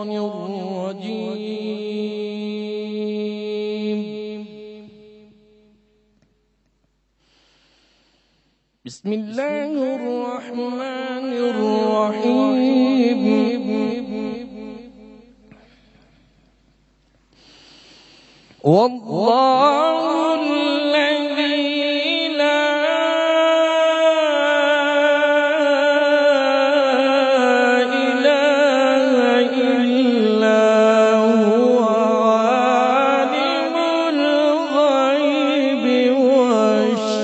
الشيطان الرجيم. بسم الله الرحمن الرحيم. والله الذي لا إله إلا هو عالم الغيب والشهادة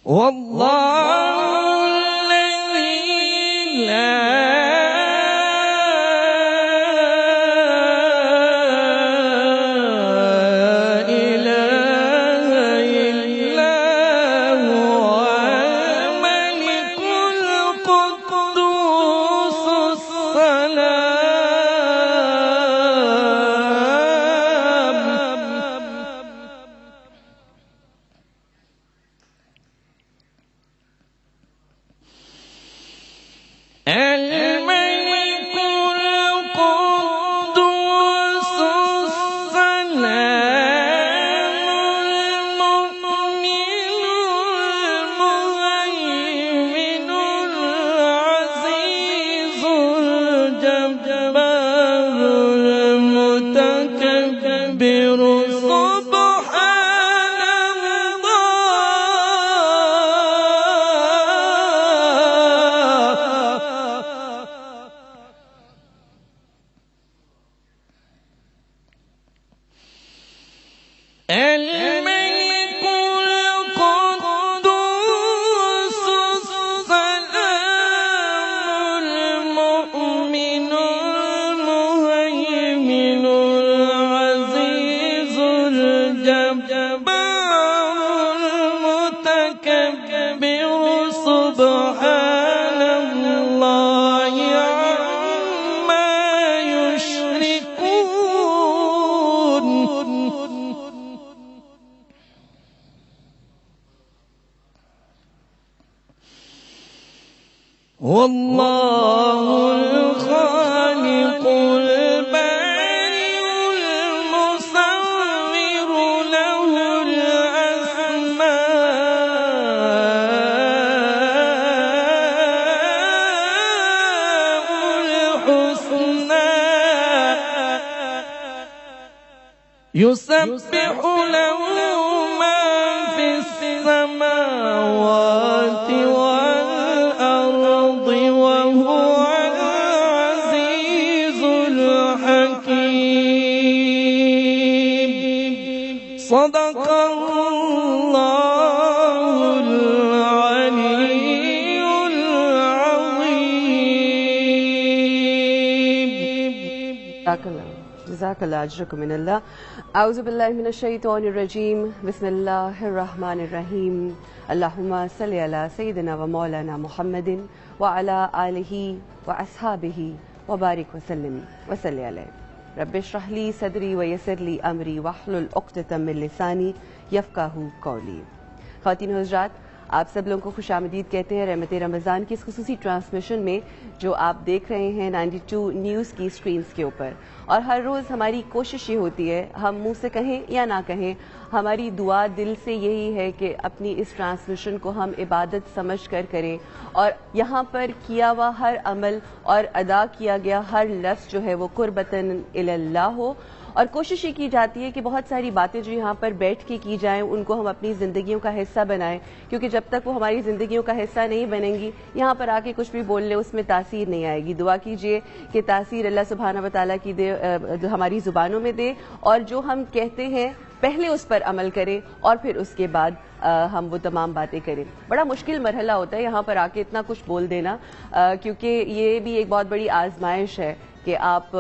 والله الذي لا إله إلا هو الملك القدوس السلام الملك القدوس السلام المؤمن المهيمن العزيز الجبار المتكبر سبحان الملك القدوس السلام المؤمن المهيمن العزيز الجبار المتكبر سبحان الله عما يشركون. والله الخالق البارئ المصور له الأسماء الحسنى يسبح له ما في السماوات والأرض وهو العزيز الحكيم. صدق الله العلي العظيم. جزاک اللہ اجرکم من اللہ. اعوذ باللہ من الشیطان الرجیم. بسم اللہ الرحمن الرحیم. اللہم صلی علی سیدنا و مولانا محمد وعلی آلہ واصحابہ وبارک وسلم وصلی علیہ. رب اشرح لی صدری ویسر لی امری واحلل عقدۃ من لسانی یفقہوا قولی. خواتین و حضرات، آپ سب لوگوں کو خوش آمدید کہتے ہیں رحمت رمضان کی اس خصوصی ٹرانسمیشن میں جو آپ دیکھ رہے ہیں 92 نیوز کی سکرینز کے اوپر. اور ہر روز ہماری کوشش یہ ہوتی ہے، ہم منہ سے کہیں یا نہ کہیں، ہماری دعا دل سے یہی ہے کہ اپنی اس ٹرانسمیشن کو ہم عبادت سمجھ کر کریں، اور یہاں پر کیا ہوا ہر عمل اور ادا کیا گیا ہر لفظ جو ہے وہ قربتاً الی اللہ ہو. اور کوشش یہ کی جاتی ہے کہ بہت ساری باتیں جو یہاں پر بیٹھ کے کی جائیں ان کو ہم اپنی زندگیوں کا حصہ بنائیں، کیونکہ جب تک وہ ہماری زندگیوں کا حصہ نہیں بنیں گی، یہاں پر آ کے کچھ بھی بول لیں اس میں تاثیر نہیں آئے گی. دعا کیجئے کہ تاثیر اللہ سبحانہ و تعالیٰ کی دے، ہماری زبانوں میں دے، اور جو ہم کہتے ہیں پہلے اس پر عمل کریں اور پھر اس کے بعد ہم وہ تمام باتیں کریں. بڑا مشکل مرحلہ ہوتا ہے یہاں پر آ کے اتنا کچھ بول دینا, کیونکہ یہ بھی ایک بہت بڑی آزمائش ہے کہ آپ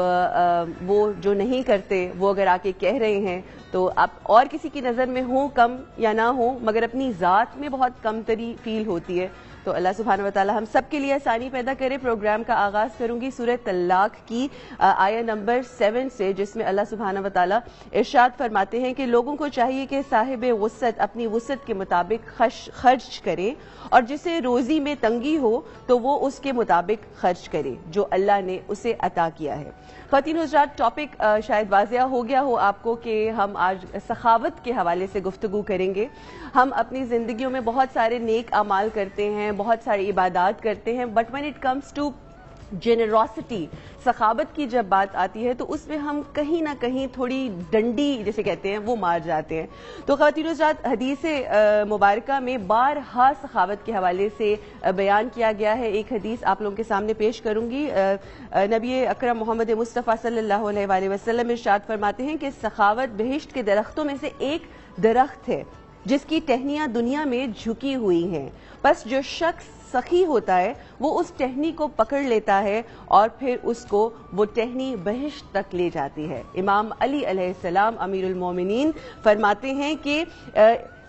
وہ جو نہیں کرتے وہ اگر آ کے کہہ رہے ہیں تو آپ اور کسی کی نظر میں ہوں کم یا نہ ہوں, مگر اپنی ذات میں بہت کم تری فیل ہوتی ہے. تو اللہ سبحانہ وتعالی ہم سب کے لیے آسانی پیدا کرے. پروگرام کا آغاز کروں گی سورہ طلاق کی آیہ نمبر 7 سے, جس میں اللہ سبحانہ وتعالی ارشاد فرماتے ہیں کہ لوگوں کو چاہیے کہ صاحب وسعت اپنی وسعت کے مطابق خرچ کرے, اور جسے روزی میں تنگی ہو تو وہ اس کے مطابق خرچ کرے جو اللہ نے اسے عطا کیا ہے. خواتین حضرات, ٹاپک شاید واضح ہو گیا ہو آپ کو کہ ہم آج سخاوت کے حوالے سے گفتگو کریں گے. ہم اپنی زندگیوں میں بہت سارے نیک اعمال کرتے ہیں, بہت ساری عبادات کرتے ہیں, but when it comes to generosity, سخاوت کی جب بات آتی ہے تو اس میں ہم کہیں نہ کہیں تھوڑی ڈنڈی جسے کہتے ہیں وہ مار جاتے ہیں. تو خواتین حضرات, حدیث مبارکہ میں بارہا سخاوت کے حوالے سے بیان کیا گیا ہے. ایک حدیث آپ لوگوں کے سامنے پیش کروں گی. نبی اکرم محمد مصطفیٰ صلی اللہ علیہ وآلہ وسلم ارشاد فرماتے ہیں کہ سخاوت بہشت کے درختوں میں سے ایک درخت ہے جس کی ٹہنیاں دنیا میں جھکی ہوئی ہیں. بس جو شخص سخی ہوتا ہے وہ اس ٹہنی کو پکڑ لیتا ہے اور پھر اس کو وہ ٹہنی بہشت تک لے جاتی ہے. امام علی علیہ السلام امیر المومنین فرماتے ہیں کہ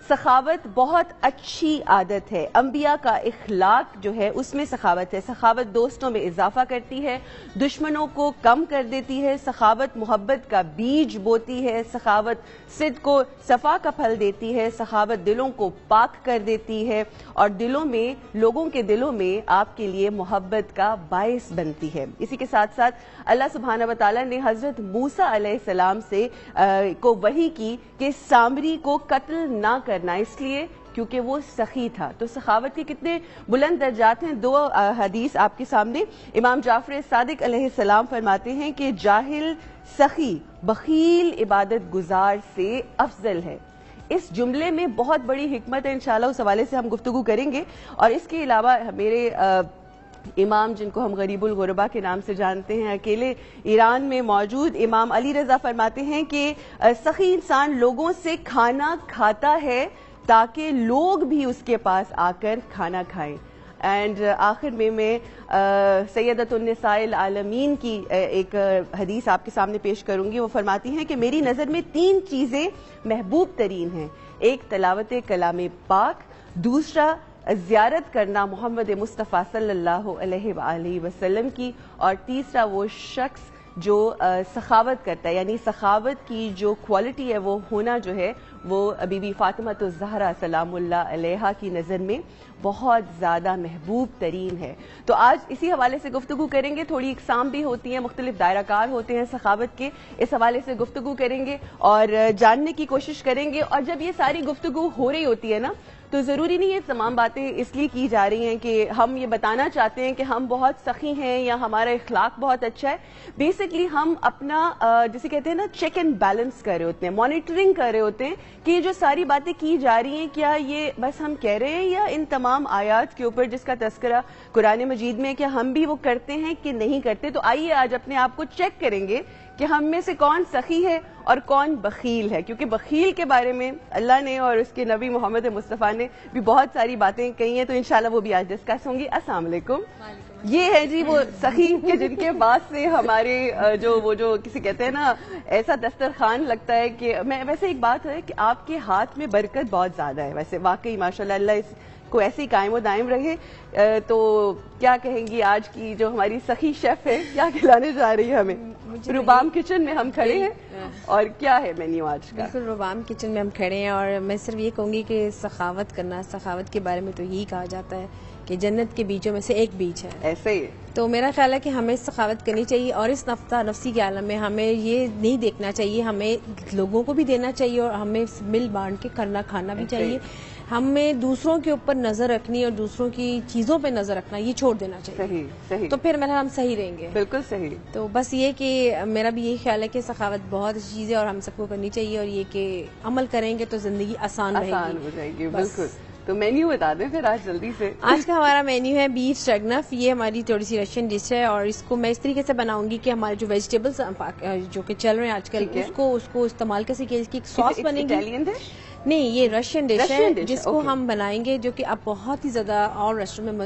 سخاوت بہت اچھی عادت ہے. انبیاء کا اخلاق جو ہے اس میں سخاوت ہے. سخاوت دوستوں میں اضافہ کرتی ہے, دشمنوں کو کم کر دیتی ہے. سخاوت محبت کا بیج بوتی ہے. سخاوت صدق کو صفا کا پھل دیتی ہے. سخاوت دلوں کو پاک کر دیتی ہے اور دلوں میں, لوگوں کے دلوں میں آپ کے لیے محبت کا باعث بنتی ہے. اسی کے ساتھ ساتھ اللہ سبحانہ وتعالی نے حضرت موسیٰ علیہ السلام سے کو وحی کی کہ سامری کو قتل نہ کرنا, اس لیے کیونکہ وہ سخی تھا. تو سخاوت کے کتنے بلند درجات ہیں. دو حدیث آپ کے سامنے. امام جعفر صادق علیہ السلام فرماتے ہیں کہ جاہل سخی بخیل عبادت گزار سے افضل ہے. اس جملے میں بہت بڑی حکمت ہے, انشاءاللہ اس حوالے سے ہم گفتگو کریں گے. اور اس کے علاوہ میرے امام جن کو ہم غریب الغربا کے نام سے جانتے ہیں, اکیلے ایران میں موجود امام علی رضا فرماتے ہیں کہ سخی انسان لوگوں سے کھانا کھاتا ہے تاکہ لوگ بھی اس کے پاس آ کر کھانا کھائیں. اینڈ آخر میں سیدۃ النساء العالمین کی ایک حدیث آپ کے سامنے پیش کروں گی. وہ فرماتی ہیں کہ میری نظر میں 3 چیزیں محبوب ترین ہیں. ایک تلاوت کلام پاک, دوسرا زیارت کرنا محمد مصطفیٰ صلی اللہ علیہ وآلہ وسلم کی, اور تیسرا وہ شخص جو سخاوت کرتا ہے. یعنی سخاوت کی جو کوالٹی ہے وہ ہونا جو ہے وہ بی بی فاطمہ الزہرا سلام اللہ علیہا کی نظر میں بہت زیادہ محبوب ترین ہے. تو آج اسی حوالے سے گفتگو کریں گے. تھوڑی اقسام بھی ہوتی ہیں, مختلف دائرہ کار ہوتے ہیں سخاوت کے. اس حوالے سے گفتگو کریں گے اور جاننے کی کوشش کریں گے. اور جب یہ ساری گفتگو ہو رہی ہوتی ہے نا, تو ضروری نہیں ہے تمام باتیں اس لیے کی جا رہی ہیں کہ ہم یہ بتانا چاہتے ہیں کہ ہم بہت سخی ہیں یا ہمارا اخلاق بہت اچھا ہے. بیسکلی ہم اپنا جسے کہتے ہیں نا چیک اینڈ بیلنس کر رہے ہوتے ہیں, مانیٹرنگ کر رہے ہوتے ہیں کہ یہ جو ساری باتیں کی جا رہی ہیں کیا یہ بس ہم کہہ رہے ہیں, یا ان تمام آیات کے اوپر جس کا تذکرہ قرآن مجید میں کیا ہم بھی وہ کرتے ہیں کہ نہیں کرتے. تو آئیے آج اپنے آپ کو چیک کریں گے کہ ہم میں سے کون سخی ہے اور کون بخیل ہے, کیونکہ بخیل کے بارے میں اللہ نے اور اس کے نبی محمد مصطفیٰ نے بھی بہت ساری باتیں کہی ہیں. تو انشاءاللہ وہ بھی آج ڈسکس ہوں گی. السلام علیکم. یہ ہے جی وہ سخی کہ جن کے بعد سے ہمارے جو کسی کہتے ہیں نا ایسا دسترخوان لگتا ہے کہ میں ویسے ایک بات ہے کہ آپ کے ہاتھ میں برکت بہت زیادہ ہے ویسے واقعی ماشاءاللہ, اللہ اس کو ایسے ہی قائم و دائم رہے. تو کیا کہیں گی آج کی جو ہماری سخی شیف ہے کیا کھلانے جا رہی ہے ہمیں؟ روبام کچن میں ہم کھڑے ہیں اور کیا ہے مینیو آج کا؟ بالکل روبام کچن میں ہم کھڑے ہیں اور میں صرف یہ کہوں گی کہ سخاوت کرنا, سخاوت کے بارے میں تو یہی کہا جاتا ہے کہ جنت کے بیجوں میں سے ایک بیج ہے. ایسے ہی تو میرا خیال ہے کہ ہمیں سخاوت کرنی چاہیے اور اس نفسی کے عالم میں ہمیں یہ نہیں دیکھنا چاہیے, ہمیں لوگوں کو بھی دینا چاہیے اور ہمیں مل بانٹ کے کھانا بھی چاہیے. ہمیں دوسروں کے اوپر نظر رکھنی اور دوسروں کی چیزوں پہ نظر رکھنا یہ چھوڑ دینا چاہیے. صحیح. تو پھر میرا ہم صحیح رہیں گے. بالکل صحیح. تو بس یہ کہ میرا بھی یہی خیال ہے کہ سخاوت بہت اچھی چیز ہے اور ہم سب کو کرنی چاہیے, اور یہ کہ عمل کریں گے تو زندگی آسان ہو جائے گی. بالکل. تو مینیو بتا دیں پھر آج جلدی سے. آج کا ہمارا مینیو ہے بیف اسٹرگنف. یہ ہماری تھوڑی سی رشین ڈش ہے اور اس کو میں اس طریقے سے بناؤں گی کہ ہمارے جو ویجیٹیبلس جو کہ چل رہے ہیں آج کل اس کو استعمال کیسے کیا, اس کی ایک ساس بنے گی. اٹیلین ڈش نہیں, یہ رشین ڈش ہے جس کو ہم بنائیں گے, جو کہ اب بہت ہی زیادہ اور ریسٹورینٹ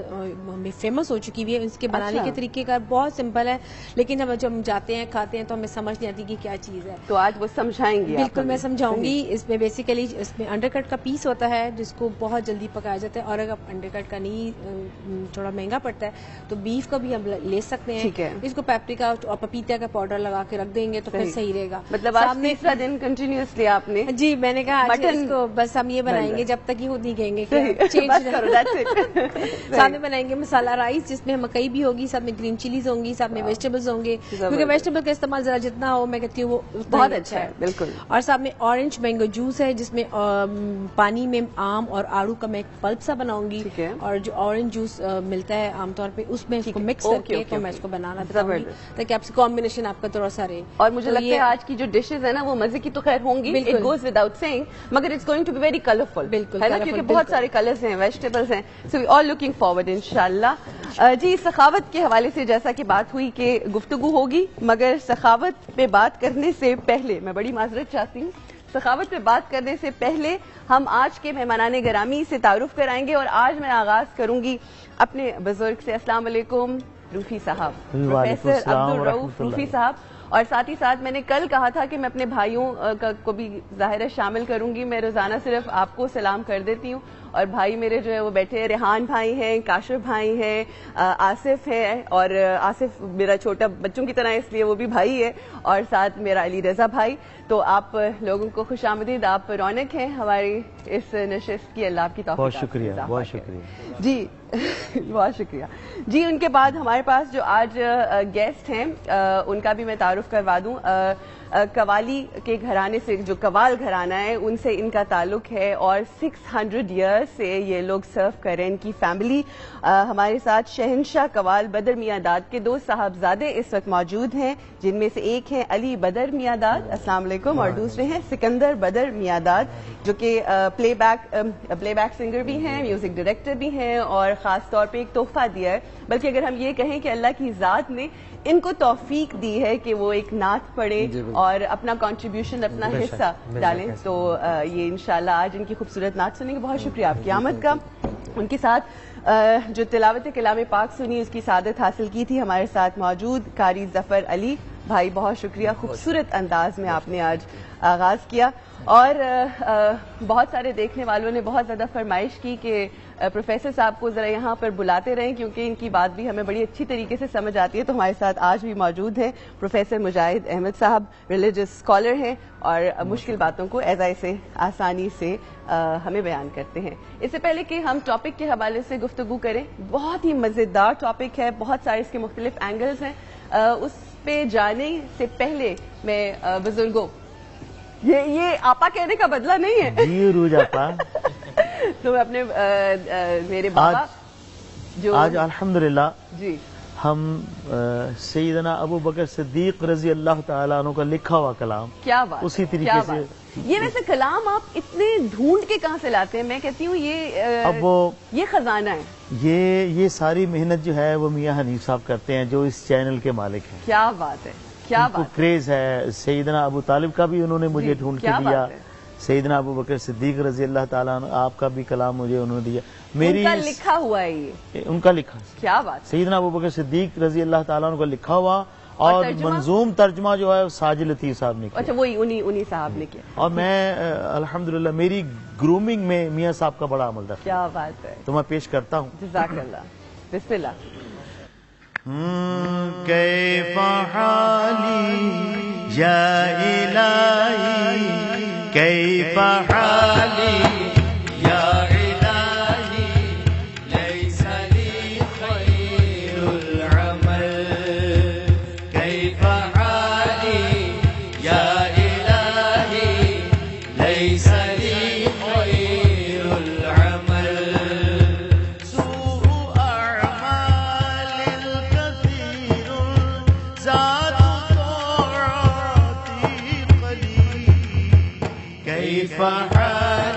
میں فیمس ہو چکی ہوئی ہے. اس کے بنانے کے طریقے کا بہت سمپل ہے, لیکن جب ہم جاتے ہیں کھاتے ہیں تو ہمیں سمجھ نہیں آتی کہ کیا چیز ہے. تو آج وہ سمجھائیں گے. بالکل میں سمجھاؤں گی. اس میں بیسیکلی اس میں انڈر کٹ کا پیس ہوتا ہے جس کو بہت جلدی پکایا جاتا ہے, اور اگر انڈر کٹ کا نہیں تھوڑا مہنگا پڑتا ہے تو بیف کا بھی ہم لے سکتے ہیں. اس کو پیپریکا اور پپیتا کا پاؤڈر لگا کے رکھ دیں گے تو پھر صحیح رہے گا. مطلب آج تیسرا دن کنٹینیوسلی آپ نے. جی, میں نے کہا اس کو بس ہم یہ بنائیں گے جب تک یہ خود نہیں کہیں گے کہ سامنے بنائیں گے مسالہ رائس جس میں مکئی بھی ہوگی, ساتھ میں گرین چلیز ہوں گی, ساتھ میں ویجیٹیبلز ہوں گے, کیونکہ ویجیٹیبل کا استعمال ذرا جتنا ہو میں کہتی ہوں وہ بہت اچھا ہے. بالکل. اور ساتھ میں اورنج مینگو جوس ہے جس میں پانی میں آم اور آڑو کا میں ایک پلپ سا بناؤں گی, اور جو اورنج جوس ملتا ہے عام طور پہ اس میں اس کو مکس کر کے تو میں اس کو بنانا بتاؤں گی تاکہ آپ سے کمبینیشن آپ کا تھوڑا سا رہے. اور مجھے لگتا ہے آج کی جو ڈشز ہیں نا وہ مزے کی تو خیر ہوں گی, اٹ گوز وداؤٹ سیئنگ, مگر it's going to be very colourful. بالکل ہے نا, کیونکہ بہت سارے کلرز ہیں, ویجیٹیبلز ہیں, سو وی آل لوکنگ فارورڈ انشاءاللہ. جی, سخاوت کے حوالے سے جیسا کہ بات ہوئی کہ گفتگو ہوگی, مگر سخاوت پہ بات کرنے سے پہلے میں بڑی معذرت چاہتی ہوں. سخاوت پہ بات کرنے سے پہلے ہم آج کے مہمانان گرامی سے تعارف کرائیں گے, اور آج میں آغاز کروں گی اپنے بزرگ سے. السلام علیکم روفی صاحب, پروفیسر عبدالرؤف روفی صاحب. اور ساتھ ہی ساتھ میں نے کل کہا تھا کہ میں اپنے بھائیوں کو بھی ظاہر ہے شامل کروں گی. میں روزانہ صرف آپ کو سلام کر دیتی ہوں, اور بھائی میرے جو ہے وہ بیٹھے ہیں, ریحان بھائی ہیں, کاشف بھائی ہیں, آصف ہے, اور آصف میرا چھوٹا بچوں کی طرح اس لیے وہ بھی بھائی ہے, اور ساتھ میرا علی رضا بھائی. تو آپ لوگوں کو خوش آمدید, آپ رونق ہیں ہماری اس نشست کی. اللہ آپ کی توفیق. بہت شکریہ, بہت شکریہ. جی بہت شکریہ. جی, ان کے بعد ہمارے پاس جو آج گیسٹ ہیں ان کا بھی میں تعارف کروا دوں. قوالی کے گھرانے سے, جو قوال گھرانہ ہے ان سے ان کا تعلق ہے, اور 600 ایئرز سے یہ لوگ سرو کر رہے ہیں. ان کی فیملی ہمارے ساتھ شہنشاہ قوال بدر میاں داد کے 2 صاحبزادے اس وقت موجود ہیں, جن میں سے ایک ہیں علی بدر میاں داد, السلام علیکم, اور دوسرے ہیں سکندر بدر میاں داد, جو کہ پلے بیک سنگر بھی ہیں, میوزک ڈائریکٹر بھی ہیں, اور خاص طور پہ ایک تحفہ دیا ہے, بلکہ اگر ہم یہ کہیں کہ اللہ کی ذات نے ان کو توفیق دی ہے کہ وہ ایک نعت پڑھیں اور اپنا کنٹریبیوشن, اپنا حصہ ڈالیں. تو یہ انشاءاللہ آج ان کی خوبصورت نعت سنیں گے. بہت شکریہ آپ کی آمد کا. ان کے ساتھ جو تلاوت کلام پاک سنی اس کی سعادت حاصل کی تھی ہمارے ساتھ موجود قاری ظفر علی بھائی, بہت شکریہ. خوبصورت انداز میں آپ نے آج آغاز کیا, اور بہت سارے دیکھنے والوں نے بہت زیادہ فرمائش کی کہ پروفیسر صاحب کو ذرا یہاں پر بلاتے رہیں, کیونکہ ان کی بات بھی ہمیں بڑی اچھی طریقے سے سمجھ آتی ہے. تو ہمارے ساتھ آج بھی موجود ہیں پروفیسر مجاہد احمد صاحب, ریلیجس اسکالر ہیں, اور مشکل باتوں کو ایسے آسانی سے ہمیں بیان کرتے ہیں. اس سے پہلے کہ ہم ٹاپک کے حوالے سے گفتگو کریں, بہت ہی مزیدار ٹاپک ہے, بہت سارے اس کے مختلف اینگلز ہیں. اس پہ جانے سے پہلے میں بزرگوں, یہ آپا کہنے کا بدلہ نہیں ہے جی روج آپا, تو میں اپنے میرے بابا جو آج الحمدللہ جی ہم سیدنا ابو بکر صدیق رضی اللہ تعالیٰ عنہ کا لکھا ہوا کلام, کیا بات, اسی طریقے سے یہ ویسے کلام آپ اتنے ڈھونڈ کے کہاں سے لاتے ہیں؟ میں کہتی ہوں یہ خزانہ ہے. یہ ساری محنت جو ہے وہ میاں حنیف صاحب کرتے ہیں, جو اس چینل کے مالک ہیں. کیا بات ہے, کیا بات, کریز ہے. سیدنا ابو طالب کا بھی انہوں نے مجھے ڈھونڈ کے دیا, سیدنا ابو بکر صدیق رضی اللہ تعالیٰ عنہ آپ کا بھی کلام مجھے انہوں نے دیا. ان کا لکھا ہوا ہے, یہ ان کا لکھا, کیا بات. سیدنا ابو بکر صدیق رضی اللہ تعالیٰ عنہ کا لکھا ہوا, اور منظوم ترجمہ جو ہے ساجد لطیف صاحب نے کیا. اچھا, وہی انہی صاحب نے کیا. اور میں الحمدللہ میری گرومنگ میں میاں صاحب کا بڑا عمل تھا. کیا بات ہے, تو میں پیش کرتا ہوں. جزاک اللہ, بسم اللہ. کیف حالی یا الہی, کیف حالی یا الہی, لیس لی خیر العمل, کیف حالی یا الہی, لیس لی خیر العمل, سوء اعمال کثیر, ذات طاعتی قلیل, کیف حالی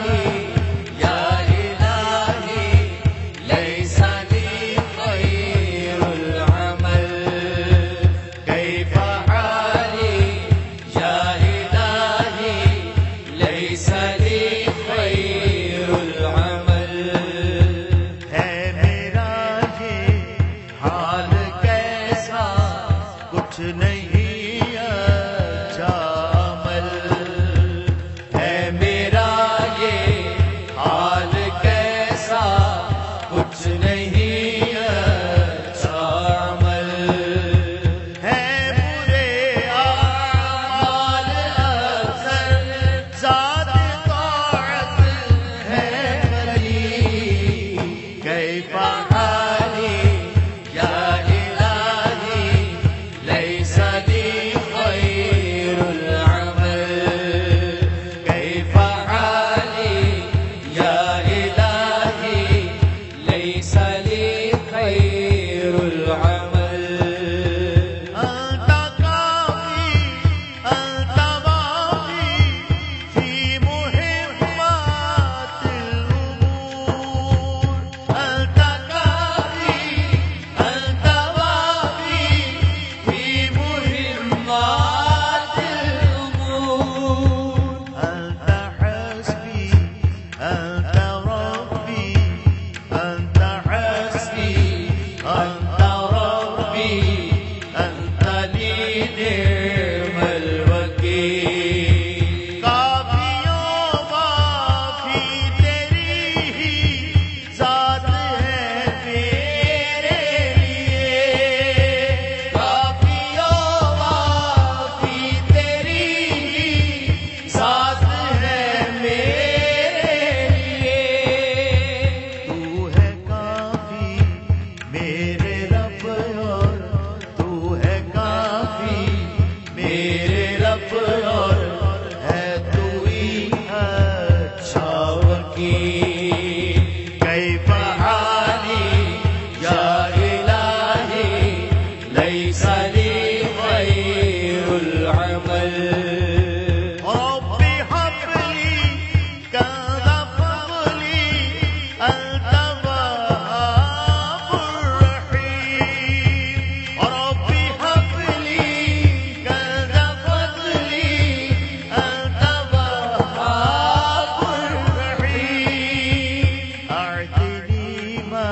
اعطني ما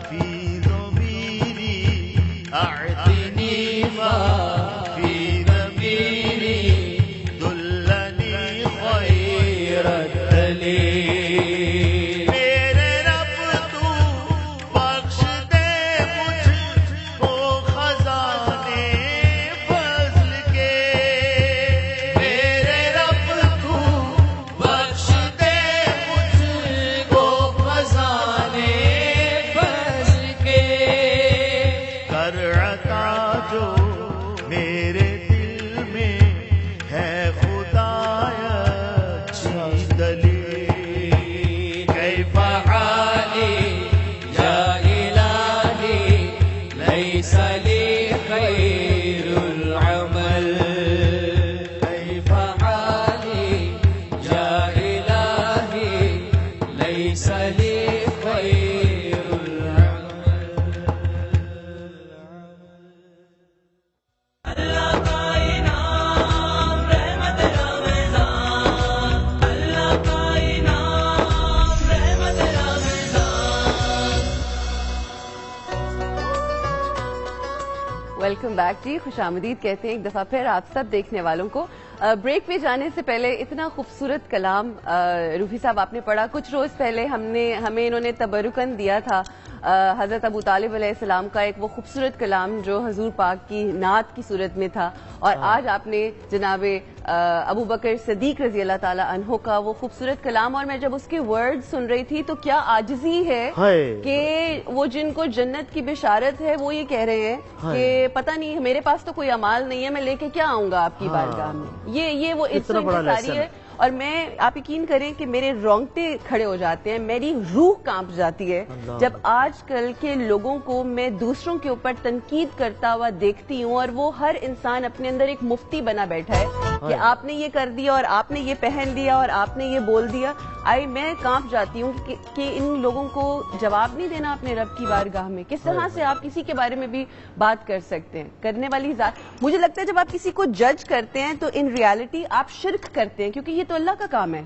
في ضميري اعطني ما في ضميري دلني خير الدليل میرے رب تو بخش دے مجھ کو خزانے فضل کے میرے رب تو بخش دے مجھ کو خزانے فضل کے کر عطا جو میرے دل میں ہے خدایا اچھی دلیل کیف حالی یا الہی لیس لی خیر العمل کیف حالی یا الہی لیس لی خیر العمل ویلکم بیک جی، خوش آمدید کہتے ہیں ایک دفعہ پھر آپ سب دیکھنے والوں کو. بریک پہ جانے سے پہلے اتنا خوبصورت کلام روفی صاحب آپ نے پڑھا. کچھ روز پہلے ہمیں انہوں نے تبرکن دیا تھا حضرت ابو طالب علیہ السلام کا ایک وہ خوبصورت کلام جو حضور پاک کی نعت کی صورت میں تھا، اور آج آپ نے جناب ابو بکر صدیق رضی اللہ تعالی عنہ کا وہ خوبصورت کلام. اور میں جب اس کے ورڈ سن رہی تھی تو کیا عاجزی ہے کہ وہ جن کو جنت کی بشارت ہے وہ یہ کہہ رہے ہیں کہ پتہ نہیں میرے پاس تو کوئی اعمال نہیں ہے، میں لے کے کیا آؤں گا آپ کی بارگاہ میں. یہ وہ انتظاری ہے. اور میں آپ یقین کریں کہ میرے رونگٹے کھڑے ہو جاتے ہیں، میری روح کانپ جاتی ہے جب آج کل کے لوگوں کو میں دوسروں کے اوپر تنقید کرتا ہوا دیکھتی ہوں، اور وہ ہر انسان اپنے اندر ایک مفتی بنا بیٹھا ہے کہ آپ نے یہ کر دیا اور آپ نے یہ پہن لیا اور آپ نے یہ بول دیا. میں کانپ جاتی ہوں کہ ان لوگوں کو جواب نہیں دینا اپنے رب کی بارگاہ میں. کس طرح سے آپ کسی کے بارے میں بھی بات کر سکتے ہیں؟ کرنے والی ذات. مجھے لگتا ہے جب آپ کسی کو جج کرتے ہیں تو ان ریالٹی آپ شرک کرتے ہیں، کیونکہ یہ تو اللہ کا کام ہے.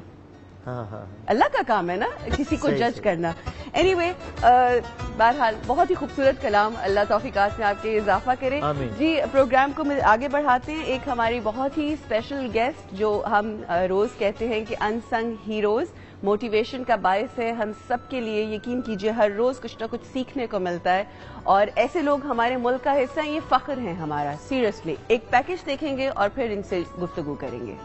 اللہ کا کام ہے نا کسی کو جج کرنا. اینی وے بہرحال بہت ہی خوبصورت کلام، اللہ توفیقات میں آپ کے اضافہ کرے. جی پروگرام کو آگے بڑھاتے ہیں. ایک ہماری بہت ہی اسپیشل گیسٹ جو ہم روز کہتے ہیں کہ ان سنگ ہیروز، موٹیویشن کا باعث ہے ہم سب کے لیے. یقین کیجئے ہر روز کچھ نہ کچھ سیکھنے کو ملتا ہے، اور ایسے لوگ ہمارے ملک کا حصہ ہیں. یہ فخر ہے ہمارا سیریسلی. ایک پیکج دیکھیں گے اور پھر ان سے گفتگو کریں گے.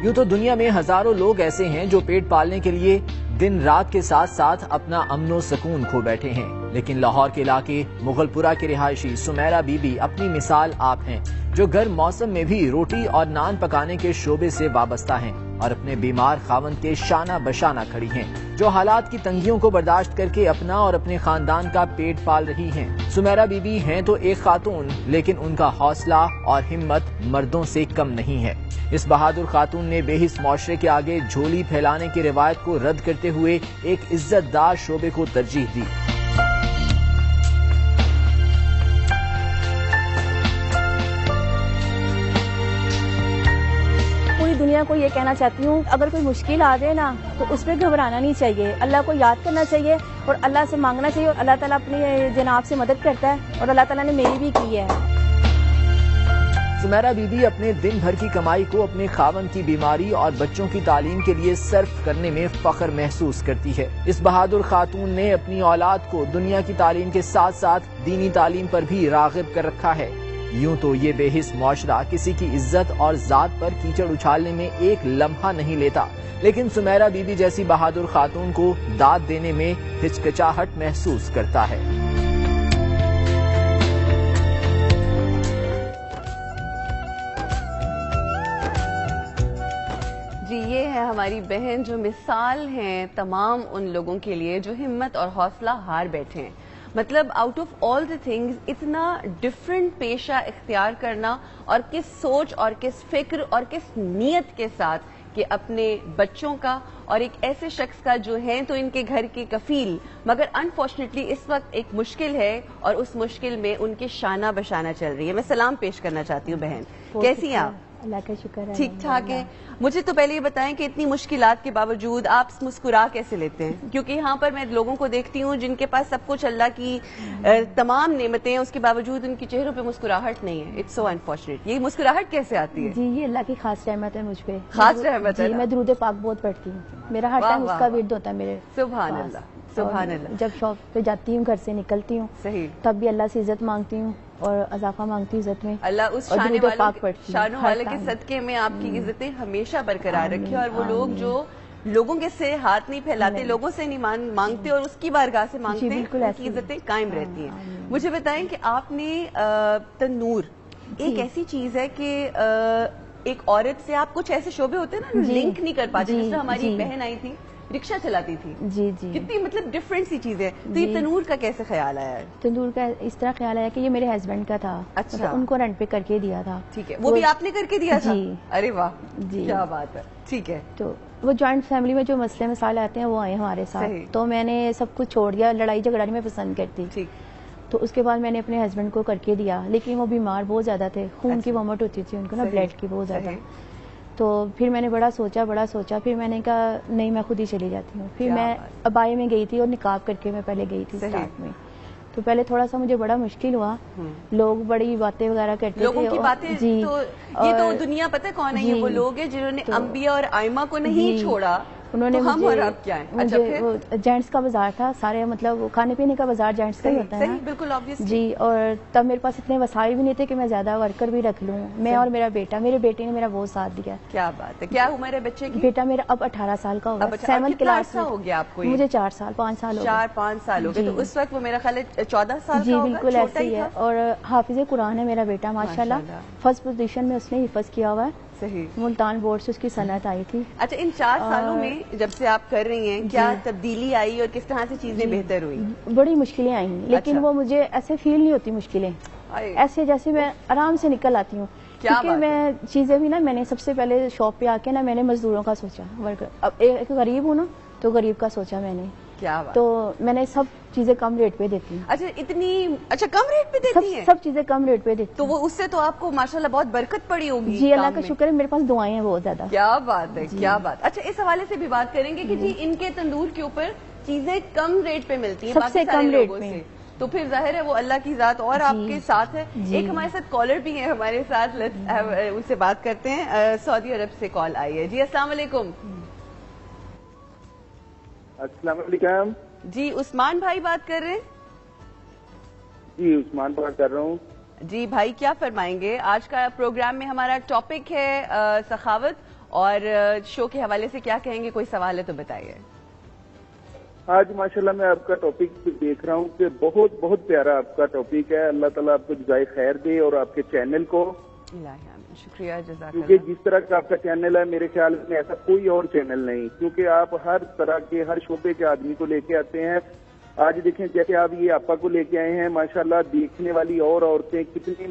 یوں تو دنیا میں ہزاروں لوگ ایسے ہیں جو پیٹ پالنے کے لیے دن رات کے ساتھ ساتھ اپنا امن و سکون کھو بیٹھے ہیں، لیکن لاہور کے علاقے مغل پورہ کے رہائشی سمیرہ بی بی اپنی مثال آپ ہیں، جو گرم موسم میں بھی روٹی اور نان پکانے کے شعبے سے وابستہ ہیں اور اپنے بیمار خاوند کے شانہ بشانہ کھڑی ہیں، جو حالات کی تنگیوں کو برداشت کر کے اپنا اور اپنے خاندان کا پیٹ پال رہی ہیں. سمیرہ بی بی ہیں تو ایک خاتون، لیکن ان کا حوصلہ اور ہمت مردوں سے کم نہیں ہے. اس بہادر خاتون نے بے حس معاشرے کے آگے جھولی پھیلانے کی روایت کو رد کرتے ہوئے ایک عزت دار شعبے کو ترجیح دی. پوری دنیا کو یہ کہنا چاہتی ہوں، اگر کوئی مشکل آ جائے نا تو اس پہ گھبرانا نہیں چاہیے. اللہ کو یاد کرنا چاہیے اور اللہ سے مانگنا چاہیے، اور اللہ تعالیٰ اپنے جناب سے مدد کرتا ہے، اور اللہ تعالیٰ نے میری بھی کی ہے. سمیرہ بی بی اپنے دن بھر کی کمائی کو اپنے خاوند کی بیماری اور بچوں کی تعلیم کے لیے صرف کرنے میں فخر محسوس کرتی ہے. اس بہادر خاتون نے اپنی اولاد کو دنیا کی تعلیم کے ساتھ ساتھ دینی تعلیم پر بھی راغب کر رکھا ہے. یوں تو یہ بے حس معاشرہ کسی کی عزت اور ذات پر کیچڑ اچھالنے میں ایک لمحہ نہیں لیتا، لیکن سمیرہ بی بی جیسی بہادر خاتون کو داد دینے میں ہچکچاہٹ محسوس کرتا ہے. جی یہ ہے ہماری بہن جو مثال ہیں تمام ان لوگوں کے لیے جو ہمت اور حوصلہ ہار بیٹھے ہیں. مطلب out of all the things اتنا ڈفرینٹ پیشہ اختیار کرنا، اور کس سوچ اور کس فکر اور کس نیت کے ساتھ کہ اپنے بچوں کا اور ایک ایسے شخص کا جو ہیں تو ان کے گھر کے کفیل، مگر انفارچونیٹلی اس وقت ایک مشکل ہے اور اس مشکل میں ان کے شانہ بشانہ چل رہی ہے. میں سلام پیش کرنا چاہتی ہوں بہن، کیسی ہیں آپ؟ اللہ کا شکر ہے. ٹھیک ٹھاک ہے. مجھے تو پہلے یہ بتائیں کہ اتنی مشکلات کے باوجود آپ مسکرا کیسے لیتے ہیں؟ کیونکہ یہاں پر میں لوگوں کو دیکھتی ہوں جن کے پاس سب کچھ اللہ کی تمام نعمتیں ہیں، اس کے باوجود ان کے چہروں پہ مسکراہٹ نہیں ہے. It's so unfortunate. یہ مسکراہٹ کیسے آتی ہے؟ جی یہ اللہ کی خاص رحمت ہے مجھ پہ. خاص رحمت ہے. جی میں درود پاک بہت پڑھتی ہوں، میرا ہر ٹائم اس کا ورد ہوتا ہے میرے. سبحان اللہ سبحان اللہ. جب شاپ پہ جاتی ہوں، گھر سے نکلتی ہوں، صحیح، تب بھی اللہ سے عزت مانگتی ہوں اور اضافہ مانگتی ہوں عزت میں. اللہ اس شانوں والے کے صدقے میں آپ کی عزتیں ہمیشہ برقرار رکھے، اور وہ لوگ جو لوگوں کے سے ہاتھ نہیں پھیلاتے، لوگوں سے نہیں مانگتے اور اس کی بارگاہ سے مانگتے ہیں، ان کی عزتیں قائم رہتی ہیں. مجھے بتائیں کہ آپ نے تنور ایک ایسی چیز ہے کہ ایک عورت سے آپ کچھ ایسے شعبے ہوتے ہیں نا لنک نہیں کر پاتے. جس طرح ہماری ایک بہن آئی تھی، رکشہ چلاتی تھی. جی جی کتنی مطلب ڈفرینٹ سی چیزیں. تو یہ تنور کا کیسے خیال آیا؟ تندور کا اس طرح خیال آیا کہ یہ میرے ہسبینڈ کا تھا. اچھا. ان کو رینٹ پہ کر کے دیا تھا. ٹھیک ہے. وہ بھی آپ نے کر کے دیا تھا؟ جی. ارے واہ جی کیا بات ہے. ٹھیک ہے. تو وہ جوائنٹ فیملی میں جو مسئلے مسائل آتے ہیں وہ آئے ہمارے ساتھ. تو میں نے سب کچھ چھوڑ دیا. لڑائی جھگڑا میں پسند کرتی. ٹھیک. تو اس کے بعد میں نے اپنے ہسبینڈ کو کر کے دیا، لیکن وہ بیمار بہت زیادہ تھے، خون کی وامٹ ہوتی تھی ان کو نا، بلڈ کی بہت زیادہ. تو پھر میں نے بڑا سوچا پھر میں نے کہا نہیں میں خود ہی چلی جاتی ہوں. پھر میں ابائی میں گئی تھی اور نقاب کر کے میں پہلے گئی تھی اسٹارٹ میں. تو پہلے تھوڑا سا مجھے بڑا مشکل ہوا، لوگ بڑی باتیں وغیرہ کرتے تھے. لوگوں کی باتیں جی یہ تو دنیا پتہ کون ہے؟ یہ وہ لوگ ہیں جنہوں نے انبیاء اور ائمہ کو نہیں چھوڑا. انہوں نے مجھے جینٹس کا بازار تھا سارے، مطلب کھانے پینے کا بازار جینٹس کا ہی ہوتا ہے نا. بالکل obvious. جی. اور تب میرے پاس اتنے وسائل بھی نہیں تھے کہ میں زیادہ ورکر بھی رکھ لوں. میں اور میرا بیٹا، میرے بیٹے نے میرا بہت ساتھ دیا. کیا بات ہے. کیا عمر ہے بچے کی؟ بیٹا میرا اب 18 سال کا ہوگا، 7th کلاس میں ہو گیا. آپ کو مجھے 4 سال 5 سال ہو گئے. 4-5 سال ہو گئے. تو اس وقت وہ میرا خیال ہے 14 سال جی بالکل ایسے ہی ہے. اور حافظ قرآن ہے میرا بیٹا ماشاءاللہ. فرسٹ پوزیشن میں اس نے حفظ کیا ہوا ہے. صحیح. ملتان بورڈ سے اس کی صنعت آئی تھی. اچھا ان 4 سالوں میں جب سے آپ کر رہی ہیں کیا تبدیلی آئی اور کس طرح سے چیزیں بہتر ہوئی؟ بڑی مشکلیں آئیں لیکن وہ مجھے ایسے فیل نہیں ہوتی مشکلیں، ایسے جیسے میں آرام سے نکل آتی ہوں. کیونکہ میں چیزیں بھی نا، میں نے سب سے پہلے شاپ پہ آ کے نا میں نے مزدوروں کا سوچا. اب ایک غریب ہوں نا تو غریب کا سوچا میں نے. کیا بات. تو میں نے سب چیزیں کم ریٹ پہ دیتی ہوں. اچھا کم ریٹ پہ دیتی ہیں؟ سب چیزیں کم ریٹ پہ دیتی. تو وہ اس سے تو آپ کو ماشاءاللہ بہت برکت پڑی ہوگی. جی اللہ کا شکر ہے، میرے پاس دعائیں ہیں بہت زیادہ. کیا بات ہے کیا بات. اچھا اس حوالے سے بھی بات کریں گے کہ جی ان کے تندور کے اوپر چیزیں کم ریٹ پہ ملتی ہیں سب سے کم ریٹ پہ، تو پھر ظاہر ہے وہ اللہ کی ذات اور آپ کے ساتھ ہے. ایک ہمارے ساتھ کالر بھی ہیں ہمارے ساتھ، ان سے بات کرتے ہیں. سعودی عرب سے کال آئی ہے. جی السلام علیکم. السلام علیکم. جی عثمان بھائی بات کر رہے ہیں؟ جی عثمان بات کر رہا ہوں. جی بھائی کیا فرمائیں گے؟ آج کا پروگرام میں ہمارا ٹاپک ہے سخاوت، اور شو کے حوالے سے کیا کہیں گے؟ کوئی سوال ہے تو بتائیے. آج ماشاءاللہ میں آپ کا ٹاپک دیکھ رہا ہوں کہ بہت بہت پیارا آپ کا ٹاپک ہے. اللہ تعالیٰ آپ کو جزائے خیر دے اور آپ کے چینل کو. شکریہ جزاک کیونکہ جس طرح کا آپ کا چینل ہے میرے خیال میں ایسا کوئی اور چینل نہیں، کیونکہ آپ ہر طرح کے ہر شعبے کے آدمی کو لے کے آتے ہیں. آج دیکھیں جیسے آپ یہ آپا کو لے کے آئے ہیں، ماشاءاللہ دیکھنے والی اور عورتیں کتنی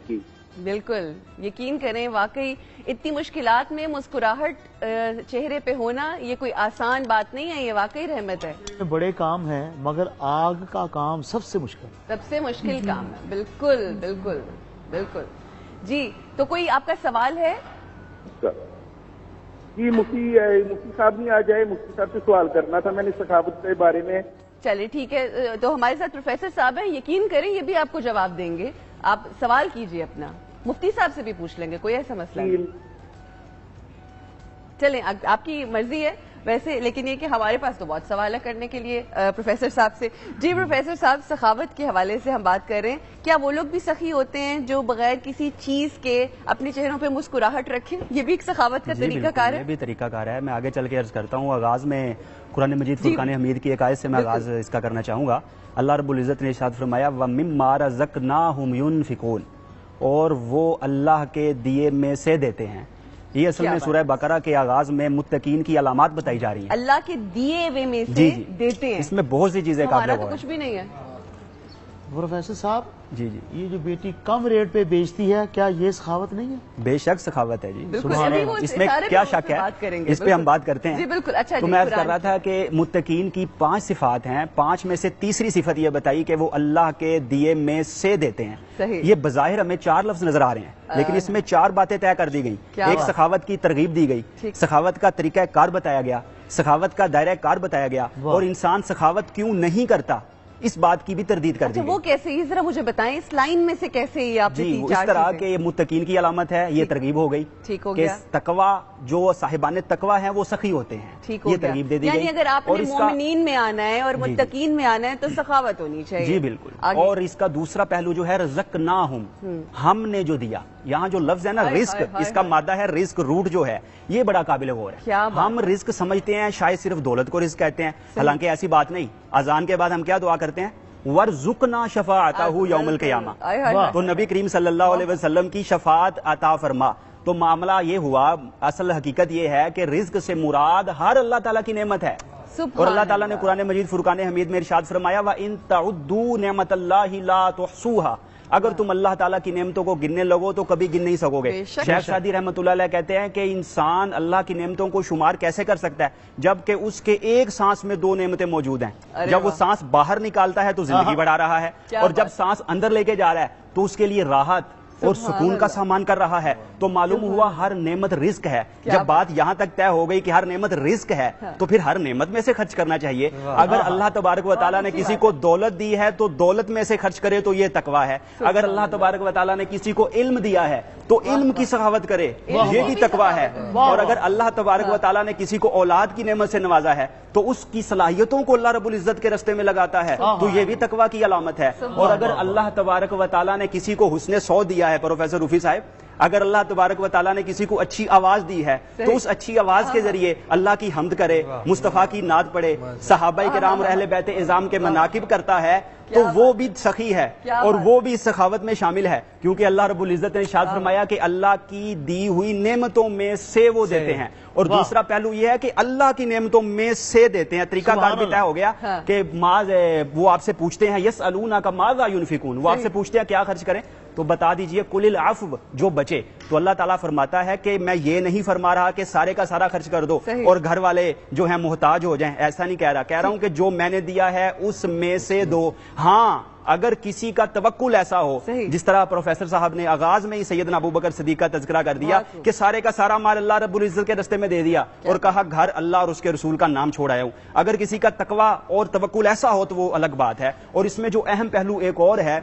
کی. بالکل یقین کریں، واقعی اتنی مشکلات میں مسکراہٹ چہرے پہ ہونا یہ کوئی آسان بات نہیں ہے، یہ واقعی رحمت ہے. بڑے کام ہیں مگر آگ کا کام سب سے مشکل کام ہے. بالکل بالکل بالکل. جی تو کوئی آپ کا سوال ہے؟ جی مفتی صاحب نہیں آ جائے، مفتی صاحب سے سوال کرنا تھا میں نے سخاوت کے بارے میں. چلے ٹھیک ہے. تو ہمارے ساتھ پروفیسر صاحب ہیں، یقین کریں یہ بھی آپ کو جواب دیں گے. آپ سوال کیجئے اپنا، مفتی صاحب سے بھی پوچھ لیں گے، کوئی ایسا مسئلہ نہیں. چلیں آپ کی مرضی ہے ویسے، لیکن یہ کہ ہمارے پاس تو بہت سوال ہے کرنے کے لیے پروفیسر صاحب سے. جی پروفیسر صاحب سخاوت کے حوالے سے ہم بات کر رہے ہیں. کیا وہ لوگ بھی سخی ہوتے ہیں جو بغیر کسی چیز کے اپنے چہروں پہ مسکراہٹ رکھیں؟ یہ بھی ایک سخاوت کا طریقہ کار ہے. یہ بھی طریقہ کار ہے. میں آگے چل کے عرض کرتا ہوں. آغاز میں قرآن مجید فرقان حمید کی ایک آیت سے میں آغاز اس کا کرنا چاہوں گا. اللہ رب العزت نے ارشاد فرمایا وَمِمَّا رَزَقْنَاهُمْ يُنْفِقُونَ، اور وہ اللہ کے دیے میں سے دیتے ہیں. یہ اصل میں سورہ بقرہ کے آغاز میں متقین کی علامات بتائی جا رہی ہیں. اللہ کے دیے ہوئے میں سے دیتے ہیں. اس میں بہت سی چیزیں قابل غور ہیں. کچھ بھی نہیں ہے. پروفیسر صاحب جی جی یہ جو بیٹی کم ریٹ پہ بیچتی ہے کیا یہ سخاوت نہیں ہے؟ بے شک سخاوت ہے جی، اس میں کیا شک ہے، اس پہ ہم بات کرتے ہیں. جی بالکل. اچھا تو میں عرض کر رہا تھا کہ متقین کی 5 صفات ہیں، 5 میں سے تیسری صفت یہ بتائی کہ وہ اللہ کے دیے میں سے دیتے ہیں. یہ بظاہر ہمیں 4 لفظ نظر آ رہے ہیں لیکن اس میں 4 باتیں طے کر دی گئی. ایک سخاوت کی ترغیب دی گئی، سخاوت کا طریقہ کار بتایا گیا، سخاوت کا دائرہ کار بتایا گیا، اور انسان سخاوت کیوں نہیں کرتا اس بات کی بھی تردید کر دی گئی. وہ کیسے، یہ ذرا مجھے بتائیں اس لائن میں سے کیسے یہ آپ نے جی اس طرح کہ یہ متقین کی علامت ہے، یہ ترغیب ہو گئی کہ تقوی جو صاحبان تقوی ہیں وہ سخی ہوتے ہیں، یہ ترغیب دے دی گئی. یعنی اگر آپ نے مومنین میں آنا ہے اور متقین میں آنا ہے تو سخاوت ہونی چاہیے. جی بالکل. اور اس کا دوسرا پہلو جو ہے رزقناہم، ہم نے جو دیا. یہاں جو لفظ ہے نا رزق، اس کا مادہ ہے رزق، روٹ جو ہے یہ بڑا قابل غور ہے. ہم رزق سمجھتے ہیں شاید صرف دولت کو رزق کہتے ہیں، حالانکہ ایسی بات نہیں. اذان کے بعد ہم کیا دعا کرتے ہیں؟ وَرْزُقْنَا شَفَاعَتَهُ يَوْمَ الْقِيَامَةِ. تو نبی کریم صلی اللہ علیہ وسلم کی شفاعت عطا فرما. تو معاملہ یہ ہوا، اصل حقیقت یہ ہے کہ رزق سے مراد ہر اللہ تعالیٰ کی نعمت ہے. اور اللہ تعالیٰ نے قرآن مجید فرقان حمید میں ارشاد فرمایا وَإِن تَعُدُّوا نِعْمَةَ اللَّهِ لَا تُحْصُوهَا. اگر تم اللہ تعالیٰ کی نعمتوں کو گننے لگو تو کبھی گن نہیں سکو گے. شیخ شادی رحمۃ اللہ علیہ کہتے ہیں کہ انسان اللہ کی نعمتوں کو شمار کیسے کر سکتا ہے جبکہ اس کے ایک سانس میں 2 نعمتیں موجود ہیں. جب وہ سانس باہر نکالتا ہے تو زندگی بڑھا رہا ہے، اور جب سانس اندر لے کے جا رہا ہے تو اس کے لیے راحت اور سکون کا سامان کر رہا ہے. تو معلوم ہوا ہر نعمت رزق ہے. جب بات یہاں تک طے ہو گئی کہ ہر نعمت رزق ہے تو پھر ہر نعمت میں سے خرچ کرنا چاہیے. اگر اللہ تبارک و تعالیٰ نے کسی کو دولت دی ہے تو دولت میں سے خرچ کرے تو یہ تقویٰ ہے. اگر اللہ تبارک و تعالیٰ نے کسی کو علم دیا ہے تو علم کی سخاوت کرے، یہ بھی تقویٰ ہے. اور اگر اللہ تبارک و تعالیٰ نے کسی کو اولاد کی نعمت سے نوازا ہے تو اس کی صلاحیتوں کو اللہ رب العزت کے رستے میں لگاتا ہے تو یہ بھی تقویٰ کی علامت ہے. اور اگر اللہ تبارک و تعالیٰ نے کسی کو حسن سود دیا ہے، پروفیسر رفیع صاحب، اگر اللہ تبارک و تعالیٰ نے کسی کو اچھی آواز دی ہے تو اس اچھی آواز کے ذریعے اللہ کی حمد کرے، مصطفیٰ کی نعت پڑھے، صحابہ کرام اور اہل بیت اعظام کے مناقب کرتا ہے تو وہ بھی سخی ہے اور وہ بھی سخاوت میں شامل ہے. کیونکہ اللہ رب العزت نے ارشاد فرمایا کہ اللہ کی دی ہوئی نعمتوں میں سے وہ دیتے ہیں. اور دوسرا پہلو یہ ہے کہ اللہ کی نعمتوں میں سے دیتے ہیں. طریقہ کار بھی طے ہو گیا کہ وہ آپ سے پوچھتے ہیں یسألونک ماذا ينفقون، وہ آپ سے پوچھتے ہیں کیا خرچ کریں تو بتا دیجئے قل العفو، جو بچے. تو اللہ تعالیٰ فرماتا ہے کہ میں یہ نہیں فرما رہا کہ سارے کا سارا خرچ کر دو اور گھر والے جو ہیں محتاج ہو جائیں، ایسا نہیں کہہ رہا. کہہ رہا ہوں کہ جو میں نے دیا ہے اس میں سے دو. ہاں اگر کسی کا توکل ایسا ہو جس طرح پروفیسر صاحب نے آغاز میں ہی سیدنا ابو بکر صدیق کا تذکرہ کر دیا کہ سارے کا سارا مال اللہ رب العزت کے رستے میں دے دیا اور کہا گھر اللہ اور اس کے رسول کا نام چھوڑ آیا ہوں. اگر کسی کا تقوی اور توکل ایسا ہو تو وہ الگ بات ہے. اور اس میں جو اہم پہلو ایک اور ہے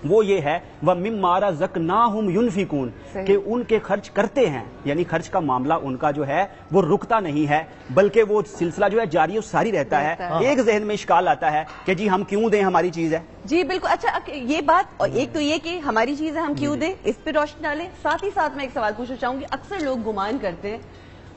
وہ یہ ہے وَمِمَّا رَزَقْنَاهُمْ يُنْفِقُونَ، کہ ان کے خرچ کرتے ہیں. یعنی خرچ کا معاملہ ان کا جو ہے وہ رکتا نہیں ہے بلکہ وہ سلسلہ جو ہے جاری و ساری رہتا ہے. ایک ذہن میں اشکال آتا ہے کہ جی ہم کیوں دیں، ہماری چیز ہے. جی بالکل. اچھا یہ بات، ایک تو یہ کہ ہماری چیز ہے ہم کیوں دیں، اس پہ روشنی ڈالیں. ساتھ ہی ساتھ میں ایک سوال پوچھنا چاہوں گی. اکثر لوگ گمان کرتے ہیں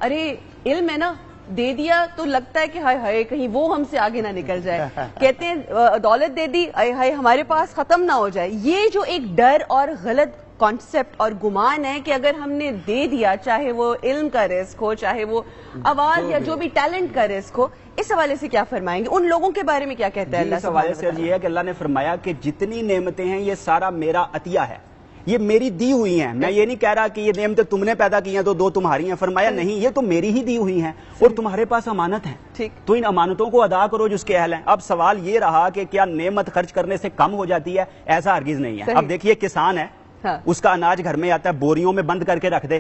ارے علم ہے نا، دے دیا تو لگتا ہے کہ ہائے ہائے کہیں وہ ہم سے آگے نہ نکل جائے. کہتے ہیں دولت دے دی ہائے ہائے ہمارے پاس ختم نہ ہو جائے. یہ جو ایک ڈر اور غلط کانسیپٹ اور گمان ہے کہ اگر ہم نے دے دیا، چاہے وہ علم کا رزق ہو، چاہے وہ آواز یا جو بھی ٹیلنٹ کا رزق ہو، اس حوالے سے کیا فرمائیں گے؟ ان لوگوں کے بارے میں کیا کہتا ہے اللہ؟ اس حوالے سے یہ ہے کہ اللہ نے فرمایا کہ جتنی نعمتیں ہیں یہ سارا میرا عطیہ ہے، یہ میری دی ہوئی ہیں. میں یہ نہیں کہہ رہا کہ یہ نعمتیں تم نے پیدا کی ہیں تو 2 تمہاری ہیں. فرمایا نہیں، یہ تو میری ہی دی ہوئی ہیں اور تمہارے پاس امانت ہے تو ان امانتوں کو ادا کرو جس کے اہل ہیں. اب سوال یہ رہا کہ کیا نعمت خرچ کرنے سے کم ہو جاتی ہے؟ ایسا ہرگز نہیں ہے. اب دیکھیے کسان ہے، اس کا اناج گھر میں آتا ہے، بوریوں میں بند کر کے رکھ دے،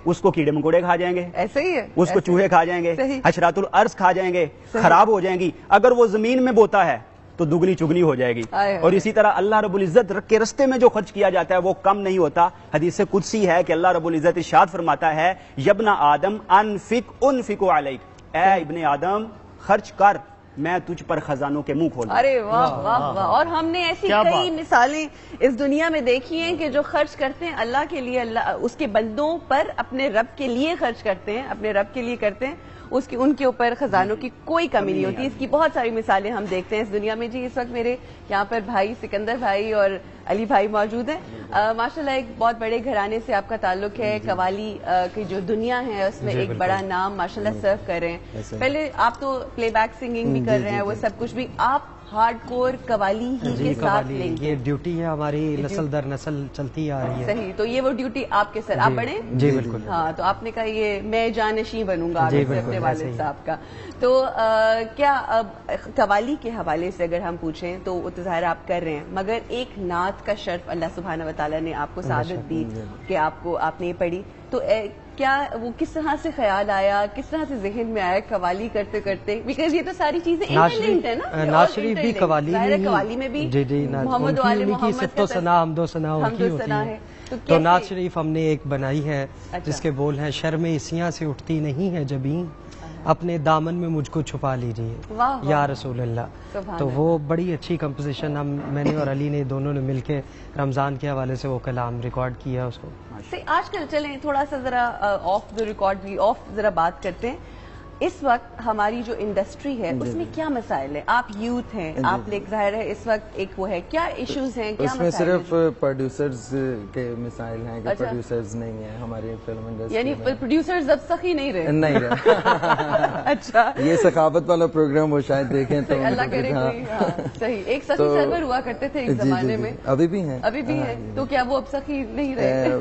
اس کو کیڑے مکوڑے کھا جائیں گے، ایسے ہی ہے، اس کو چوہے کھا جائیں گے، حشرات الارض کھا جائیں گے، خراب ہو جائیں گی. اگر وہ زمین میں بوتا ہے تو دگنی چگنی ہو جائے گی. اور اسی طرح اللہ رب العزت کے رستے میں جو خرچ کیا جاتا ہے وہ کم نہیں ہوتا. حدیث قدسی ہے کہ اللہ رب العزت ارشاد فرماتا ہے یبن آدم انفق علیک، اے ابن آدم خرچ کر، میں تجھ پر خزانوں کے منہ کھول دوں. ارے واہ واہ واہ. اور ہم نے ایسی کئی مثالیں اس دنیا میں دیکھی ہیں کہ جو خرچ کرتے ہیں اللہ کے لیے، اللہ اس کے بندوں پر اپنے رب کے لیے خرچ کرتے ہیں، اپنے رب کے لیے کرتے ہیں، ان کے اوپر خزانوں کی کوئی کمی نہیں ہوتی. اس کی بہت ساری مثالیں ہم دیکھتے ہیں اس دنیا میں. جی اس وقت میرے یہاں پر بھائی سکندر بھائی اور علی بھائی موجود ہیں. ماشاءاللہ ایک بہت بڑے گھرانے سے آپ کا تعلق ہے. قوالی کی جو دنیا ہے اس میں ایک بڑا نام ماشاءاللہ سرو کر رہے ہیں. پہلے آپ تو پلے بیک سنگنگ بھی کر رہے ہیں، وہ سب کچھ بھی. آپ ہارڈ کور قوالی ہی کے ساتھ لیں گے. یہ ڈیوٹی ہے ہماری, نسل در نسل چلتی آ رہی ہے. صحیح, تو یہ وہ ڈیوٹی آپ کے سر, آپ پڑھیں؟ جی بالکل. ہاں, تو آپ نے کہا یہ میں جانشین بنوں گا اپنے والد صاحب کا. تو کیا قوالی کے حوالے سے اگر ہم پوچھیں تو وہ تو ظاہر آپ کر رہے ہیں, مگر ایک نعت کا شرف اللہ سبحانہ و تعالیٰ نے آپ کو سعادت دی کہ آپ نے یہ پڑھی, تو کیا وہ کس طرح سے خیال آیا, کس طرح سے ذہن میں آیا قوالی کرتے کرتے؟ بیکاز یہ تو ساری چیزیں انٹرلنکڈ ہے نا. نعت شریف بھی قوالی میں بھی محمد و آل محمد سے تو ثنا حمد و ثنا ان کی ہوتی ہے. تو نعت شریف ہم نے ایک بنائی ہے جس کے بول ہیں, شرم عیسیاں سے اٹھتی نہیں ہے جبیں, اپنے دامن میں مجھ کو چھپا لیجیے یا رسول اللہ. تو وہ بڑی اچھی کمپوزیشن میں نے اور علی نے دونوں نے مل کے رمضان کے حوالے سے وہ کلام ریکارڈ کیا اس کو. آج کل چلیں تھوڑا سا ذرا آف دا ریکارڈ بھی ذرا بات کرتے ہیں. اس وقت ہماری جو انڈسٹری ہے اس میں کیا مسائل ہیں؟ آپ یوتھ ہیں, آپ لے ظاہر ہے اس وقت ایک وہ ہے, کیا ایشوز ہیں, کیا اس میں صرف پروڈیوسرز کے مسائل ہیں کہ پروڈیوسرز نہیں ہیں ہماری فلم انڈسٹری, یعنی پروڈیوسرز اب سخی نہیں رہے. اچھا, یہ ثقافت والا پروگرام وہ شاید دیکھیں تو اللہ کرے. صحیح, ایک سخی سرور ہوا کرتے تھے ایک زمانے میں, ابھی بھی ہیں, تو کیا وہ اب سخی نہیں رہے؟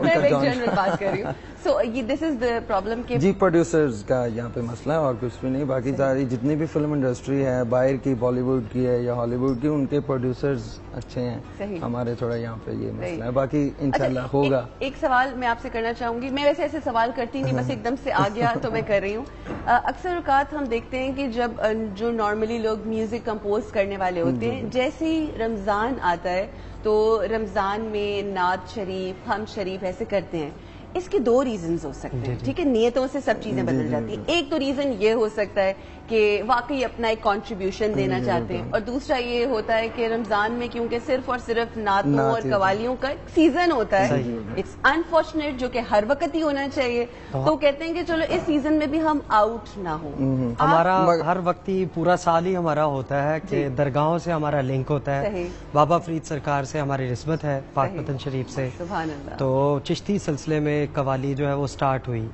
میں ایک جنرل بات کر رہی ہوں. سو دس از دا پرابلم کہ جی پروڈیوسرز کا یہاں پہ مسئلہ ہے اور کچھ بھی نہیں. باقی ساری جتنی بھی فلم انڈسٹری ہے, باہر کی بالی ووڈ کی ہے یا ہالی ووڈ کی, ان کے پروڈیوسرز اچھے ہیں. ہمارے تھوڑا یہاں پہ یہ مسئلہ ہے, باقی انشاءاللہ ہوگا. ایک سوال میں آپ سے کرنا چاہوں گی, میں ویسے ایسے سوال کرتی نہیں, بس ایک دم سے آ گیا تو میں کر رہی ہوں. اکثر اوقات ہم دیکھتے ہیں کہ جب جو نارملی لوگ میوزک کمپوز کرنے والے ہوتے ہیں, جیسے ہی رمضان آتا ہے تو رمضان میں نعت شریف, ہم شریف ایسے کرتے ہیں. اس کے دو ریزنز ہو سکتے ہیں, ٹھیک ہے, نیتوں سے سب چیزیں بدل جاتی ہیں. ایک تو ریزن یہ ہو سکتا ہے کہ واقعی اپنا ایک کنٹریبیوشن دینا چاہتے ہیں, اور دوسرا یہ ہوتا ہے کہ رمضان میں کیونکہ صرف اور صرف نعتوں اور قوالیوں کا سیزن ہوتا ہے, اٹس انفارچونیٹ, جو کہ ہر وقت ہی ہونا چاہیے, تو کہتے ہیں کہ چلو اس سیزن میں بھی ہم آؤٹ نہ ہوں. ہمارا ہر وقت ہی پورا سال ہی ہمارا ہوتا ہے کہ درگاہوں سے ہمارا لنک ہوتا ہے, بابا فرید سرکار سے ہماری نسبت ہے, پاک وطن شریف سے. تو چشتی سلسلے میں قوالی جو ہے وہ سٹارٹ ہوئی.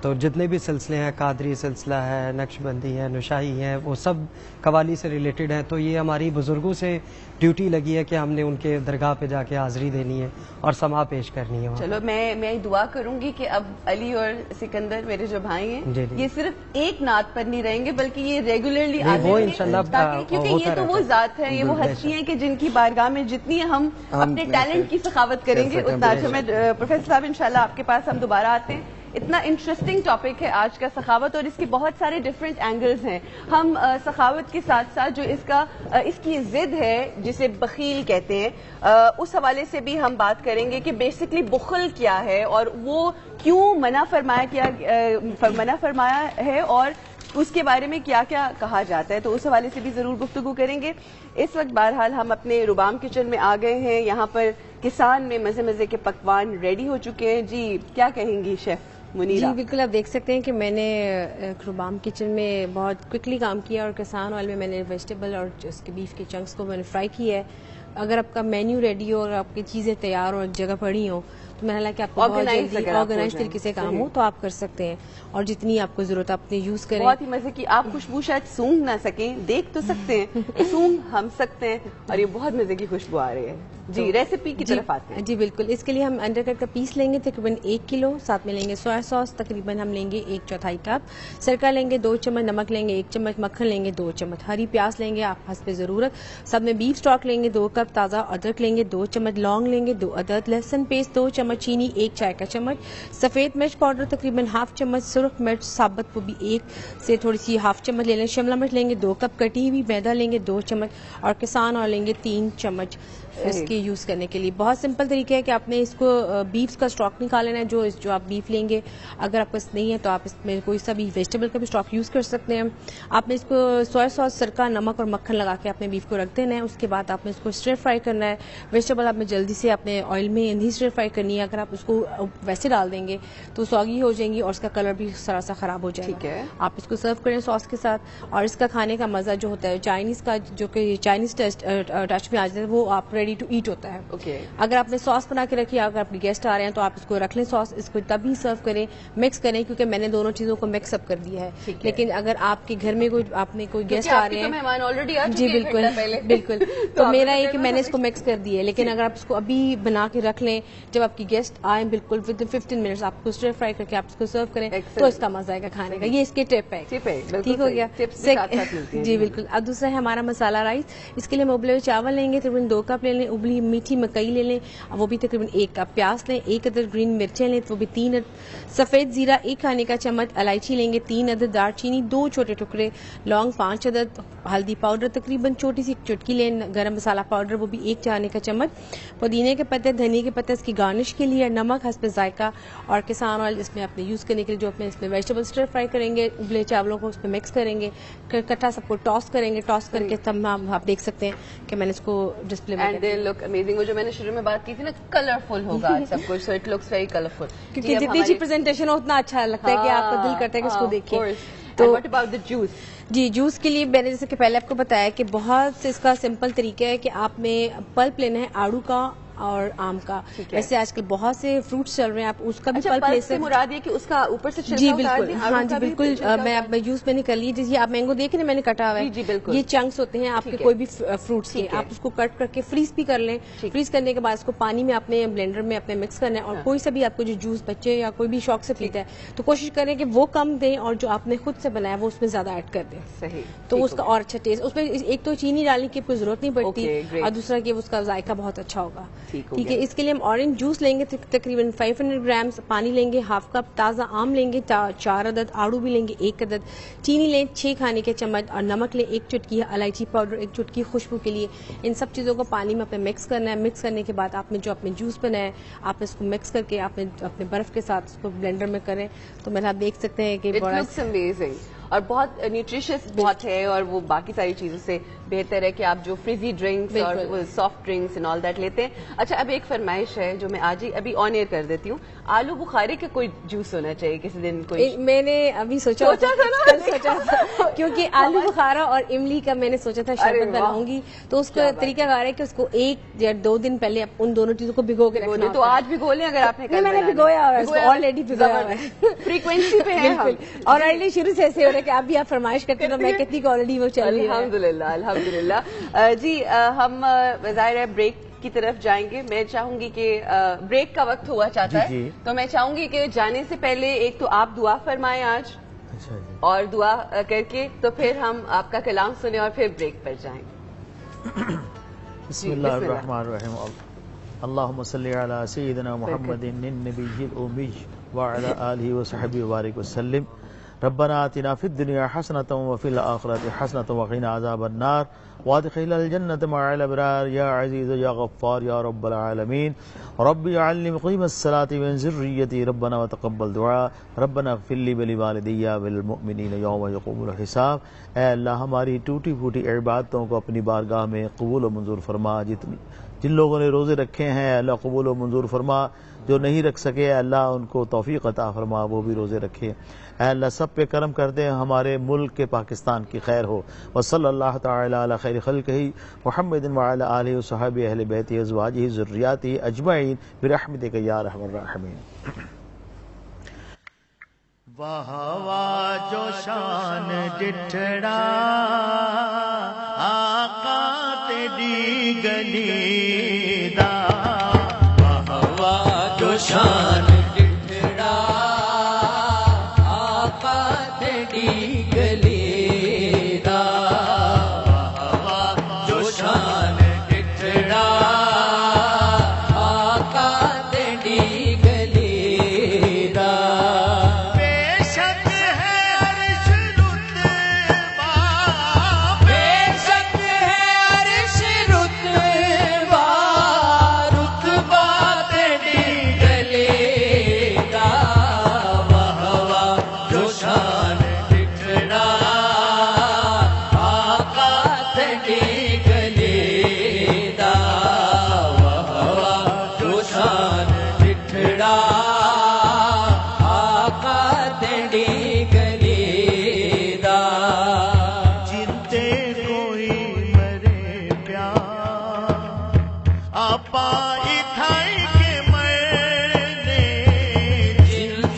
تو جتنے بھی سلسلے ہیں, قادری سلسلہ ہے, نقش بندی ہے, نشائی ہے, وہ سب قوالی سے ریلیٹڈ ہیں. تو یہ ہماری بزرگوں سے ڈیوٹی لگی ہے کہ ہم نے ان کے درگاہ پہ جا کے حاضری دینی ہے اور سما پیش کرنی ہے. چلو میں دعا کروں گی کہ اب علی اور سکندر میرے جو بھائی ہیں یہ صرف ایک نعت پر نہیں رہیں گے بلکہ یہ ریگولرلی آتے ہیں, کیونکہ یہ تو وہ ذات ہے, یہ وہ ہستی ہیں کہ جن کی بارگاہ میں جتنی ہم اپنے ٹیلنٹ کی سخاوت کریں گے اتنا اچھا. میں پروفیسر صاحب انشاءاللہ آپ کے پاس ہم دوبارہ آتے ہیں. اتنا انٹرسٹنگ ٹاپک ہے آج کا سخاوت, اور اس کے بہت سارے ڈفرینٹ اینگلز ہیں. ہم سخاوت کے ساتھ ساتھ جو اس کی ضد ہے جسے بخیل کہتے ہیں, اس حوالے سے بھی ہم بات کریں گے کہ بیسکلی بخل کیا ہے اور وہ کیوں منع فرمایا ہے اور اس کے بارے میں کیا کیا کہا جاتا ہے. تو اس حوالے سے بھی ضرور گفتگو کریں گے. اس وقت بہرحال ہم اپنے ربام کچن میں آ گئے ہیں. یہاں پر کسان میں مزے مزے کے پکوان ریڈی ہو چکے ہیں. جی کیا کہیں گی شیف منیرہ؟ جی بالکل, آپ دیکھ سکتے ہیں کہ میں نے ربام کچن میں بہت کوئکلی کام کیا, اور کسان آئل میں نے ویجیٹیبل اور اس کے بیف کے چنکس کو میں نے فرائی کیا ہے. اگر آپ کا مینیو ریڈی ہو اور آپ کی چیزیں تیار اور جگہ پڑی ہوں تو میں کہ آپ کو آرگنائز طریقے سے کام ہو تو آپ کر سکتے ہیں, اور جتنی آپ کو ضرورت آپ نے یوز کریں. بہت ہی مزے کی آپ خوشبو شاید سونگ نہ سکیں, دیکھ تو سکتے ہیں, سونگ ہم سکتے ہیں, اور یہ بہت مزے کی خوشبو آ رہی ہے. جی ریسیپی کی طرف آتے ہیں. جی بالکل, اس کے لیے ہم انڈر کٹ کا پیس لیں گے تقریباً 1 کلو, ساتھ میں لیں گے سویا ساس تقریباً ہم لیں گے 1/4 کپ, سرکہ لیں گے 2 چمچ, نمک لیں گے 1 چمچ, مکھن لیں گے 2 چمچ, ہری پیاز لیں گے آپ حسب ضرورت, ساتھ میں بیف اسٹاک لیں گے 2 کپ, تازہ ادرک لیں گے 2 چمچ, لونگ لیں گے 2 عدد, لہسن پیسٹ 2 چمچ, چینی 1 چائے کا چمچ, سفید مرچ پاؤڈر تقریباً ½ چمچ, سرخ مرچ ثابت وہ بھی 1 سے تھوڑی سی ½ چمچ لے لیں, شملہ مرچ لیں گے 2 کپ, کٹی ہوئی میدا لیں گے 2 چمچ, اور کسان آئل لیں گے 3 چمچ اس کے یوز کرنے کے لیے. بہت سمپل طریقہ ہے کہ آپ نے اس کو بیف کا اسٹاک نکال لینا ہے. جو آپ بیف لیں گے, اگر آپ پاس نہیں ہے تو آپ اس میں کوئی سا بھی ویجیٹیبل کا بھی اسٹاک یوز کر سکتے ہیں. آپ نے اس کو سویا ساس, سرکہ, نمک اور مکھن لگا کے اپنے بیف کو رکھ دینا ہے. اس کے بعد آپ نے اس کو اسٹر فرائی کرنا ہے. ویجیٹیبل آپ نے جلدی سے اپنے آئل میں نہیں اسٹر فرائی کرنی ہے. اگر آپ اس کو ویسے ڈال دیں گے تو سوگی ہو جائیں گی اور اس کا کلر بھی ذرا سا خراب ہو جائے گا. آپ اس کو سرو کریں ساس کے ساتھ, اور اس کا کھانے کا مزہ جو ہوتا ہے چائنیز کا, جو کہ چائنیز ٹچ میں آ جاتا ہے, وہ آپ ریڈی ٹو ایٹ ہوتا ہے. اوکے. اگر آپ نے ساس بنا کے رکھی, اگر آپ کے گیسٹ آ رہے ہیں تو آپ اس کو رکھ لیں ساس, اس کو تبھی سرو کریں, مکس کریں, کیونکہ میں نے دونوں چیزوں کو مکس اپ کر دیا ہے. لیکن اگر آپ کے گھر میں کوئی گیسٹ آ رہے ہیں, جی بالکل بالکل, تو میرا یہ کہ میں نے اس کو مکس کر دیا ہے. لیکن اگر آپ اس کو ابھی بنا کے رکھ لیں, جب آپ کی گیسٹ آئیں بالکل ود ان 15 منٹس آپ کو اسٹر فرائی کر کے آپ اس کو سرو کریں تو اس کا مزہ آئے گا کھانے کا. یہ اس کی ٹپ ہے. ٹھیک ہو گیا. جی بالکل. اب دوسرا ہے ہمارا مسالہ رائس. اس کے لیے ہم ابلے ہوئے چاول لیں گے, تقریباً 2 کپ لے لیں. ابلی میٹھی مکئی لے لیں, وہ بھی تقریباً 1 کپ. پیاز لیں, 1 عدد گرین مرچیں لیں, وہ بھی 3 سفید زیرہ 1 کھانے کا چمچ, الائچی لیں گے 3 عدد, دار چینی 2 چھوٹے ٹکڑے, لونگ 5 عدد, ہلدی پاؤڈر تقریباً چھوٹی سی ایک چٹکی لیں, گرم مسالہ پاؤڈر وہ بھی 1 چانے کا چمچ, پودینے کے پتے, دھنیا کے پتے اس کی گارنش کے لیے, نمک حسب ذائقہ, اور کسان آئل اس میں اپنے یوز کرنے کے لیے جو اپنے اس میں ویجیٹیبل اسٹر فرائی کریں گے, ابلے چاولوں کو اس میں مکس کریں گے, کٹھا سب کو ٹاس کریں گے. ٹاس کر کے تب آپ دیکھ سکتے ہیں کہ میں نے اس کو ڈسپلے میں. And they look amazing. وہ جو میں نے شروع میں بات کی تھی نا, کلرفل ہوگا سب کچھ, so it looks very colourful, کیونکہ جتنی اچھی پریزنٹیشن ہو اتنا اچھا لگتا ہے کہ آپ کا دل کرتا ہے کہ اس کو دیکھیں. تو واٹ اباؤٹ دی جوس؟ جی جوس کے لیے میں نے جیسے کہ پہلے آپ کو بتایا کہ بہت سے اس کا سمپل طریقہ ہے کہ آپ نے پلپ لینا ہے آڑو کا اور آم کا. ویسے آج کل بہت سے فروٹس چل رہے ہیں, آپ اس کا بھی پلپ لے سکتے ہیں. مراد یہ کہ اس کا اوپر سے چھلکا. جی بالکل, ہاں جی بالکل. میں جوس میں نے کر لی. جیسے آپ مینگو دیکھ رہے ہیں میں نے کٹا ہوا ہے, جی بالکل, یہ چنکس ہوتے ہیں آپ کے کوئی بھی فروٹس کے, آپ اس کو کٹ کر کے فریز بھی کر لیں. فریز کرنے کے بعد اس کو پانی میں اپنے بلینڈر میں اپنے مکس کرنا ہے. اور کوئی سا بھی آپ کو جو جوس بچے یا کوئی بھی شوق سے پیتا ہے تو کوشش کریں کہ وہ کم دیں, اور جو آپ نے خود سے بنایا وہ اس میں زیادہ ایڈ کر دیں. صحیح. تو اس کا اور اچھا ٹیسٹ. اس میں ایک تو چینی ڈالنے کی کوئی ضرورت نہیں پڑتی, اور دوسرا کہ اس کا ذائقہ بہت اچھا ہوگا. ٹھیک ہے. اس کے لیے ہم اورنج جوس لیں گے تقریباً 500 گرامز, پانی لیں گے, ہاف کپ تازہ آم لیں گے 4 عدد, آڑو بھی لیں گے 1 عدد, چینی لیں 6 کھانے کے چمچ, اور نمک لیں 1 چٹکی, الائچی پاؤڈر 1 چٹکی خوشبو کے لیے. ان سب چیزوں کو پانی میں اپنے مکس کرنا ہے. مکس کرنے کے بعد آپ نے جو اپنے جوس بنایا ہے آپ اس کو مکس کر کے آپ نے اپنے برف کے ساتھ اس کو بلینڈر میں کریں. تو میں آپ دیکھ سکتے ہیں کہ بڑا امیزنگ اور بہت نیوٹریشس بہت ہے, اور وہ باقی ساری چیزوں سے بہتر ہے کہ آپ جو فریزی ڈرنکس اور soft drinks and all that لیتے ہیں. اچھا, اب ایک فرمائش ہے جو میں آج ہی ابھی آن ایئر کر دیتی ہوں, آلو بخارے کا کوئی جوس ہونا چاہیے کسی دن. کوئی میں نے ابھی سوچا تھا کیونکہ آلو بخارا اور املی کا میں نے سوچا تھا شربت بناؤں گی, تو اس کا طریقہ کار ہے کہ اس کو 1 یا 2 دن پہلے ان دونوں چیزوں کو بھگو کے رکھنا. تو آج بھگو لیں اگر آپ نے. میں نے بھگویا ہوا ہے, آلریڈی بھگویا ہوا ہے, فریکوینسی پہ ہے اور آلریڈی شروع سے ایسے ہو رہا ہے کہ آپ بھی آپ فرمائش کرتے ہیں, میں کتنی آلریڈی وہ چل رہی ہے. الحمدللہ الحمدللہ. جی ہم ظاہر ہے بریک کی طرف جائیں گے. میں چاہوں گی کہ بریک کا وقت ہوا چاہتا ہے, تو میں چاہوں گی کہ جانے سے پہلے ایک تو آپ دعا فرمائیں آج, اور دعا کر کے تو پھر ہم آپ کا کلام سنیں اور پھر بریک پر جائیں. بسم اللہ الرحمن الرحیم. اللہم صلی علی سیدنا محمد النبی الأمی وعلی آلہ وصحبہ وبارک وسلم. ربنا آتنا فی الدنیا حسنۃ وفی الآخرۃ حسنۃ وقنا عذاب النار وادخلنا الجنة مع الأبرار یا عزیز یا غفار یا رب العالمین. رب اجعلنی مقیم الصلاة من ذریتی ربنا وتقبل دعاء ربنا اغفر لی ولوالدی وللمؤمنین یوم یقوم الحساب. اے اللہ ہماری ٹوٹی پھوٹی عبادتوں کو اپنی بارگاہ میں قبول و منظور فرما. جن لوگوں نے روزے رکھے ہیں اللہ قبول و منظور فرما, جو نہیں رکھ سکے اللہ ان کو توفیق عطا فرما وہ بھی روزے رکھے. اے اللہ سب پہ کرم کر دیں, ہمارے ملک کے پاکستان کی خیر ہو. وصلی اللہ تعالی علی خیر خلقہ محمد وعلی آلہ وصحبہ اہل بیتہ ازواجہ ذریاتہ اجمعین برحمتک یا ارحم الراحمین. واہ واہ جو شان ڈٹھڑا آقا تیری گلی دا, واہ واہ جو شان ڈٹھڑا آقا تیری گلی دا, واہ واہ جو شان ڈٹھڑا آقا تیری گلی دا. بے شک ہے عرش رتبہ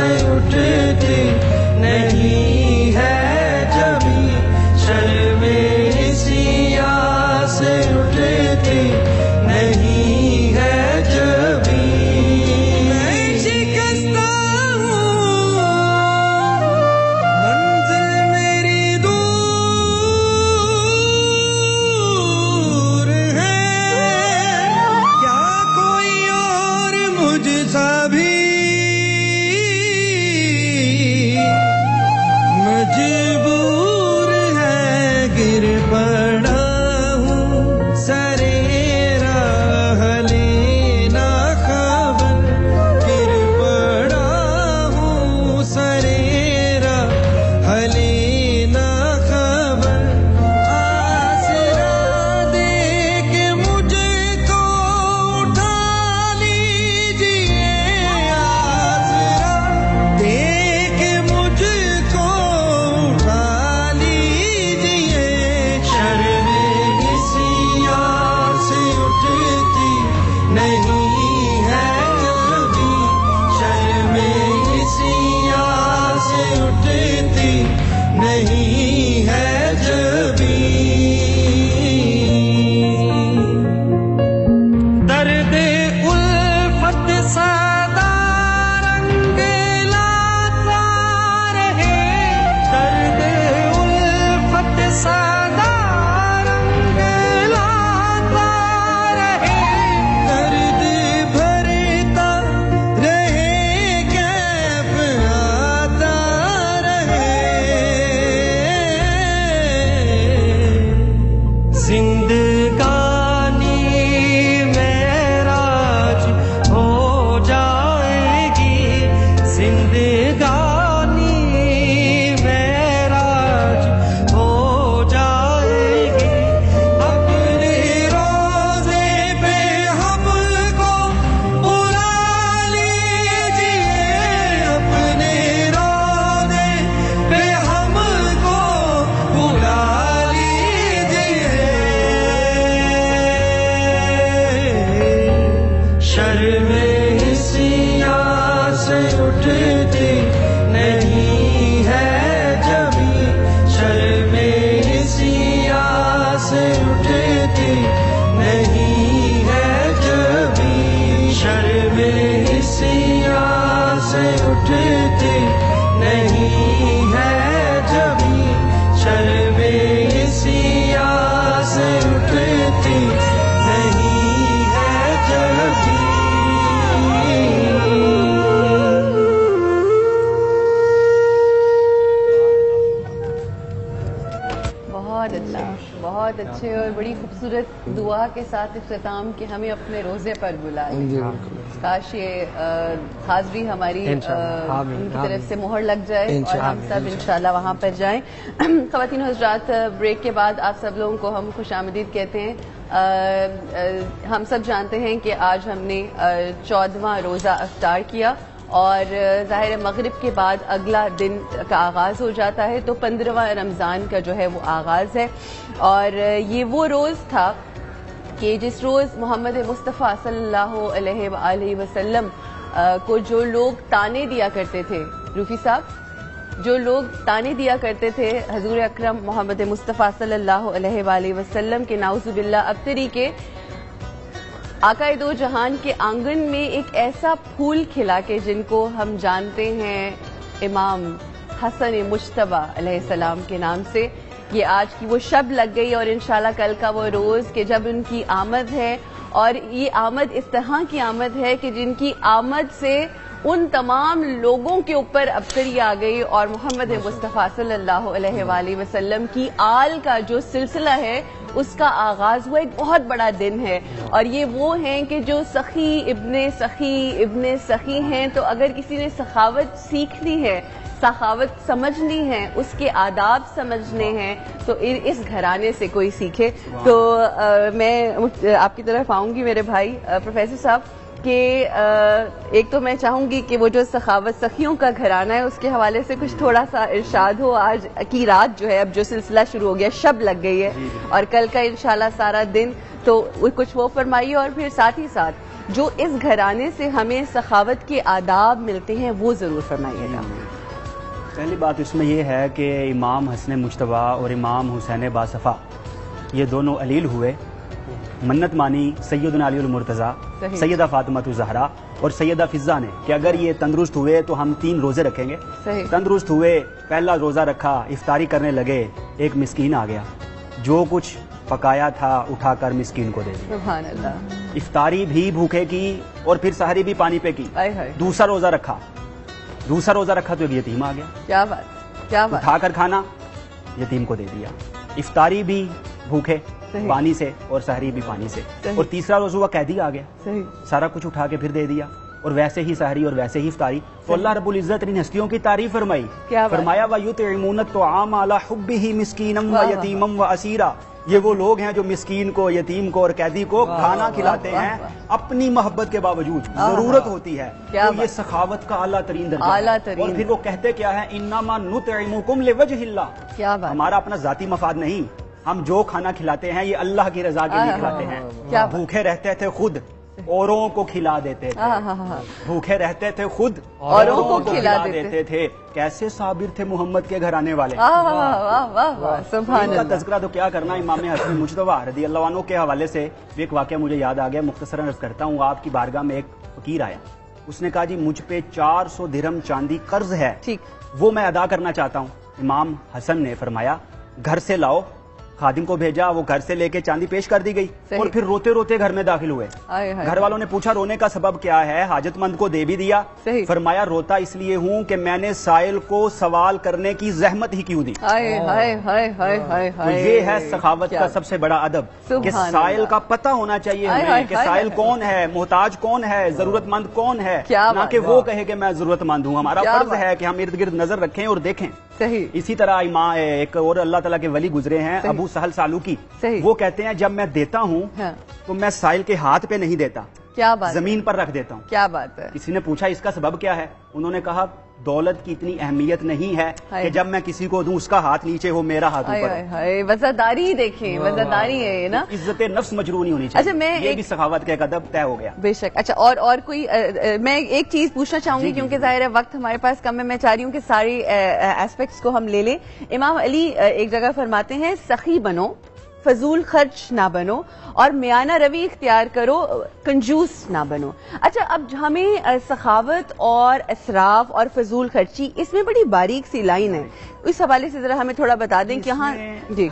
سے اٹھتی نہیں ہے جبھی شرم سیاہ سے اٹھتی نہیں ہے جبھی میں شکستہ ہوں منزل میری دور ہے کیا کوئی اور مجھ سا بھی مجبور ہے گر پڑا ہوں سرے راہ لینا خبر گر پڑا ہوں سرے راہ لینا خبر آسرا دے کے مجھ کو اٹھا لیجیے آسرا دے کے مجھ کو اٹھا لیجیے شرم سیاہ سے اٹھتی نہیں ہے کبھی شرم سیاہ سے اٹھتی نہیں ہے جبھی درد الفت سدا رنگ لاتا رہے درد الفت سدا رنگ لاتا رہے درد بھرتا رہے کیف آتا رہے زندگانی معراج ہو جائے گی زندگانی معراج ہو جائے گی اپنے روزے پہ ہم کو بلا لیجیے اپنے روزے پہ ہم کو بلا لیجیے شرم سیاہ سے اٹھتی نہیں ہے جبھی شرم سیاہ سے اٹھتی نہیں ہے جبھی شرم سیاہ سے اٹھتی نہیں ہے جبھی شرم سیاہ سے اٹھتی نہیں ہے جبھی بہت اچھے اور بڑی خوبصورت دعا کے ساتھ اختتام کہ ہمیں اپنے روزے پر بلائیں کاش یہ حاضری ہماری ان کی طرف سے مہر لگ جائے اور ہم سب انشاءاللہ وہاں پر جائیں خواتین و حضرات بریک کے بعد آپ سب لوگوں کو ہم خوش آمدید کہتے ہیں ہم سب جانتے ہیں کہ آج ہم نے 14واں روزہ افطار کیا اور ظاہر مغرب کے بعد اگلا دن کا آغاز ہو جاتا ہے تو 15واں رمضان کا جو ہے وہ آغاز ہے اور یہ وہ روز تھا کہ جس روز محمد مصطفیٰ صلی اللہ علیہ وآلہ وسلم کو جو لوگ تانے دیا کرتے تھے روفی صاحب جو لوگ تانے دیا کرتے تھے حضور اکرم محمد مصطفیٰ صلی اللہ علیہ وآلہ وسلم کے نعوذ باللہ ابتری کے آقائے دو جہان کے آنگن میں ایک ایسا پھول کھلا کے جن کو ہم جانتے ہیں امام حسن مجتبیٰ علیہ السلام کے نام سے یہ آج کی وہ شب لگ گئی اور انشاءاللہ کل کا وہ روز کہ جب ان کی آمد ہے اور یہ آمد اس طرح کی آمد ہے کہ جن کی آمد سے ان تمام لوگوں کے اوپر ابتری آ گئی اور محمد مصطفیٰ صلی اللہ علیہ وآلہ وسلم کی آل کا جو سلسلہ ہے اس کا آغاز ہوا ایک بہت بڑا دن ہے اور یہ وہ ہیں کہ جو سخی ابن سخی ہیں تو اگر کسی نے سخاوت سیکھنی ہے سخاوت سمجھنی ہے اس کے آداب سمجھنے ہیں تو اس گھرانے سے کوئی سیکھے تو میں آپ کی طرف آؤں گی میرے بھائی پروفیسر صاحب کہ ایک تو میں چاہوں گی کہ وہ جو سخاوت سخیوں کا گھرانہ ہے اس کے حوالے سے کچھ تھوڑا سا ارشاد ہو آج کی رات جو ہے اب جو سلسلہ شروع ہو گیا شب لگ گئی ہے اور کل کا انشاءاللہ سارا دن تو کچھ وہ فرمائیے اور پھر ساتھ ہی ساتھ جو اس گھرانے سے ہمیں سخاوت کے آداب ملتے ہیں وہ ضرور فرمائیے گا. پہلی بات اس میں یہ ہے کہ امام حسن مجتبی اور امام حسین باصفا یہ دونوں علیل ہوئے، منت مانی سیدنا علی المرتضی، سیدہ فاطمہ الزہرا اور سیدہ فضہ نے کہ اگر یہ تندرست ہوئے تو ہم 3 روزے رکھیں گے. تندرست ہوئے، پہلا روزہ رکھا، افطاری کرنے لگے، ایک مسکین آ گیا، جو کچھ پکایا تھا اٹھا کر مسکین کو دے دیا. سبحان اللہ. افطاری بھی بھوکے کی اور پھر سحری بھی پانی پہ کی. دوسرا روزہ رکھا تو ایک یتیم آ گیا. کیا بات، کیا بات. اٹھا کر کھانا یتیم کو دے دیا. افطاری بھی بھوکے پانی سے اور سحری بھی پانی سے. اور تیسرا روزہ ہوا قیدی آ گیا، سارا کچھ اٹھا کے پھر دے دیا، اور ویسے ہی سحری اور ویسے ہی افطاری. تو اللہ رب العزت نے ہستیوں کی تعریف فرمائی، فرمایا وَيُطْعِمُونَ الطَّعَامَ عَلَى حُبِّهِ مِسْكِينًا وَيَتِيمًا وَأَسِيرًا. یہ وہ لوگ ہیں جو مسکین کو، یتیم کو اور قیدی کو کھانا کھلاتے ہیں اپنی محبت کے باوجود. ضرورت ہوتی ہے تو یہ سخاوت کا اعلیٰ ترین درجہ ہے. اور پھر وہ کہتے کیا ہے، انما نطعمکم لوجہ اللہ. ہمارا اپنا ذاتی مفاد نہیں، ہم جو کھانا کھلاتے ہیں یہ اللہ کی رضا کے لیے کھلاتے ہیں. بھوکے رہتے تھے خود، اوروں کو کھلا دیتے تھے. بھوکے رہتے تھے خود، اوروں کو کھلا دیتے تھے. کیسے صابر تھے محمد کے گھرانے والے. ان کا تذکرہ تو کیا کرنا. امام حسن مجتبی رضی اللہ عنہ کے حوالے سے ایک واقعہ مجھے یاد آ گیا، مختصراً عرض کرتا ہوں. آپ کی بارگاہ میں ایک فقیر آیا، اس نے کہا جی مجھ پہ 400 درہم چاندی قرض ہے، وہ میں ادا کرنا چاہتا ہوں. امام حسن نے فرمایا گھر سے لاؤ. خادم کو بھیجا، وہ گھر سے لے کے چاندی پیش کر دی گئی. اور پھر روتے روتے گھر میں داخل ہوئے. گھر والوں نے پوچھا رونے کا سبب کیا ہے؟ حاجت مند کو دے بھی دیا. فرمایا روتا اس لیے ہوں کہ میں نے سائل کو سوال کرنے کی زحمت ہی کیوں دی. یہ ہے سخاوت کا سب سے بڑا ادب کہ سائل کا پتہ ہونا چاہیے ہمیں کہ سائل کون ہے، محتاج کون ہے، ضرورت مند کون ہے، نہ کہ وہ کہے کہ میں ضرورت مند ہوں. ہمارا فرض ہے کہ ہم ارد گرد نظر رکھیں اور دیکھیں. اسی طرح ایک اور اللہ تعالیٰ کے ولی گزرے ہیں، ابو سہل سالوکی. وہ کہتے ہیں جب میں دیتا ہوں تو میں سائل کے ہاتھ پہ نہیں دیتا، کیا بات، زمین پر رکھ دیتا ہوں. کیا بات ہے. کسی نے پوچھا اس کا سبب کیا ہے؟ انہوں نے کہا دولت کی اتنی اہمیت نہیں ہے کہ جب میں کسی کو دوں اس کا ہاتھ نیچے ہو میرا ہاتھ اوپر. وزاداری دیکھیں، وزاداری ہے نا، عزت نفس مجروح نہیں ہونی چاہیے. یہ بھی سخاوت کا ایک ادب طے ہو گیا. بے شک. اچھا اور کوئی میں ایک چیز پوچھنا چاہوں گی کیونکہ ظاہر ہے وقت ہمارے پاس کم ہے. میں چاہ رہی ہوں کہ ساری ایسپیکٹس کو ہم لے لیں. امام علی ایک جگہ فرماتے ہیں سخی بنو، فضول خرچ نہ بنو، اور میانہ روی اختیار کرو، کنجوس نہ بنو. اچھا اب ہمیں سخاوت اور اسراف اور فضول خرچی، اس میں بڑی باریک سی لائن ہے، اس حوالے سے ذرا ہمیں تھوڑا بتا دیں کہ ہاں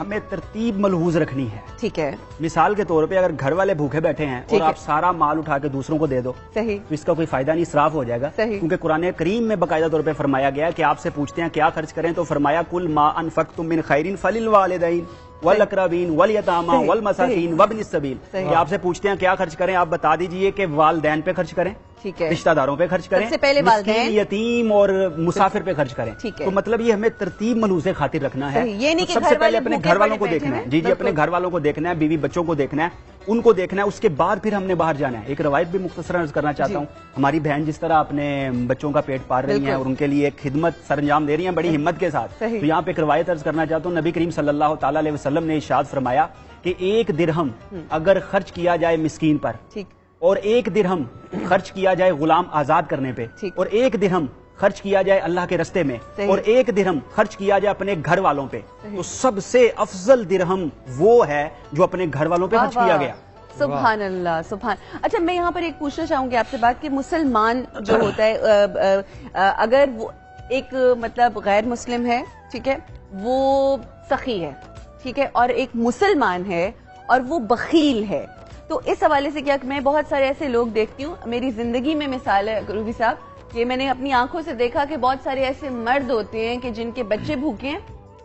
ہمیں ترتیب ملحوظ رکھنی ہے. ٹھیک ہے. مثال کے طور پہ اگر گھر والے بھوکے بیٹھے ہیں اور آپ سارا مال اٹھا کے دوسروں کو دے دو تو اس کا کوئی فائدہ نہیں، اسراف ہو جائے گا. کیونکہ قرآن کریم میں باقاعدہ طور پہ فرمایا گیا کہ آپ سے پوچھتے ہیں کیا خرچ کریں، تو فرمایا کل ما انفقتم من خیر فللوالدین والاقربین والیتامی والمساکین وابن السبیل. کہ آپ سے پوچھتے ہیں کیا خرچ کریں، آپ بتا دیجئے کہ والدین پہ خرچ کریں، رشتہ داروں پہ خرچ کریں، مسکین، یتیم اور مسافر پہ خرچ کریں. تو مطلب یہ ہمیں ترتیب ملحوظ خاطر رکھنا ہے. سب سے پہلے اپنے گھر والوں کو دیکھنا ہے. جی اپنے گھر والوں کو دیکھنا ہے، بیوی بچوں کو دیکھنا ہے، ان کو دیکھنا ہے. اس کے بعد پھر ہم نے باہر جانا ہے. ایک روایت بھی مختصراً عرض کرنا چاہتا ہوں. ہماری بہن جس طرح اپنے بچوں کا پیٹ پال رہی ہیں اور ان کے لیے ایک خدمت سر انجام دے رہی ہیں بڑی ہمت کے ساتھ. تو یہاں پہ ایک روایت عرض کرنا چاہتا ہوں. نبی کریم صلی اللہ تعالیٰ علیہ وسلم نے ارشاد فرمایا کہ 1 درہم اگر خرچ کیا جائے مسکین پر، اور 1 درہم خرچ کیا جائے غلام آزاد کرنے پہ، اور 1 درہم خرچ کیا جائے اللہ کے رستے میں، اور 1 درہم خرچ کیا جائے اپنے گھر والوں پہ، تو سب سے افضل درہم وہ ہے جو اپنے گھر والوں پہ خرچ کیا گیا. سبحان اللہ، سبحان. اچھا میں یہاں پر ایک پوچھنا چاہوں گی آپ سے بات کہ مسلمان جو ہوتا ہے اگر وہ ایک مطلب غیر مسلم ہے، ٹھیک ہے، وہ سخی ہے، ٹھیک ہے، اور ایک مسلمان ہے اور وہ بخیل ہے، تو اس حوالے سے کیا میں بہت سارے ایسے لوگ دیکھتی ہوں، میری زندگی میں مثال ہے روبی صاحب کہ میں نے اپنی آنکھوں سے دیکھا کہ بہت سارے ایسے مرد ہوتے ہیں کہ جن کے بچے بھوکے ہیں،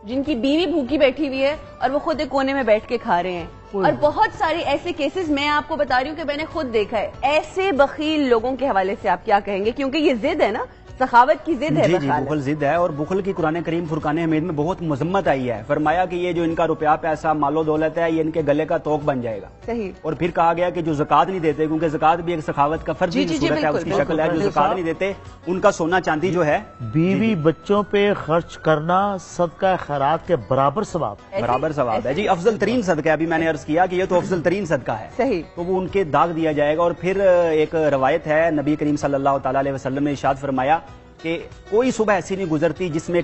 جن کی بیوی بھوکی بیٹھی ہوئی ہے اور وہ خود ایک کونے میں بیٹھ کے کھا رہے ہیں. اور بہت سارے ایسے کیسز میں آپ کو بتا رہی ہوں کہ میں نے خود دیکھا ہے. ایسے بخیل لوگوں کے حوالے سے آپ کیا کہیں گے؟ کیونکہ یہ ضد ہے نا سخاوت کی ضد ہے. جی بخل ضد ہے, اور بخل کی قرآن کریم فرقان حمید میں بہت مذمت آئی ہے. فرمایا کہ یہ جو ان کا روپیہ پیسہ مال و دولت ہے یہ ان کے گلے کا توق بن جائے گا. صحیح. اور پھر کہا گیا کہ جو زکات نہیں دیتے, کیونکہ زکات بھی ایک سخاوت کا فرض صورت ہے, اس کی شکل ہے, جو زکات نہیں دیتے ان کا سونا چاندی جو ہے بیوی بچوں پہ خرچ کرنا صدقہ خیرات کے برابر ثواب ہے. جی افضل ترین صدقہ ہے. ابھی میں نے عرض کیا کہ یہ تو افضل ترین صدقہ ہے. صحیح. تو وہ ان کے داغ دیا جائے گا. اور پھر ایک روایت ہے, نبی کریم صلی اللہ تعالی علیہ وسلم نے ارشاد فرمایا کہ کوئی صبح ایسی نہیں گزرتی جس میں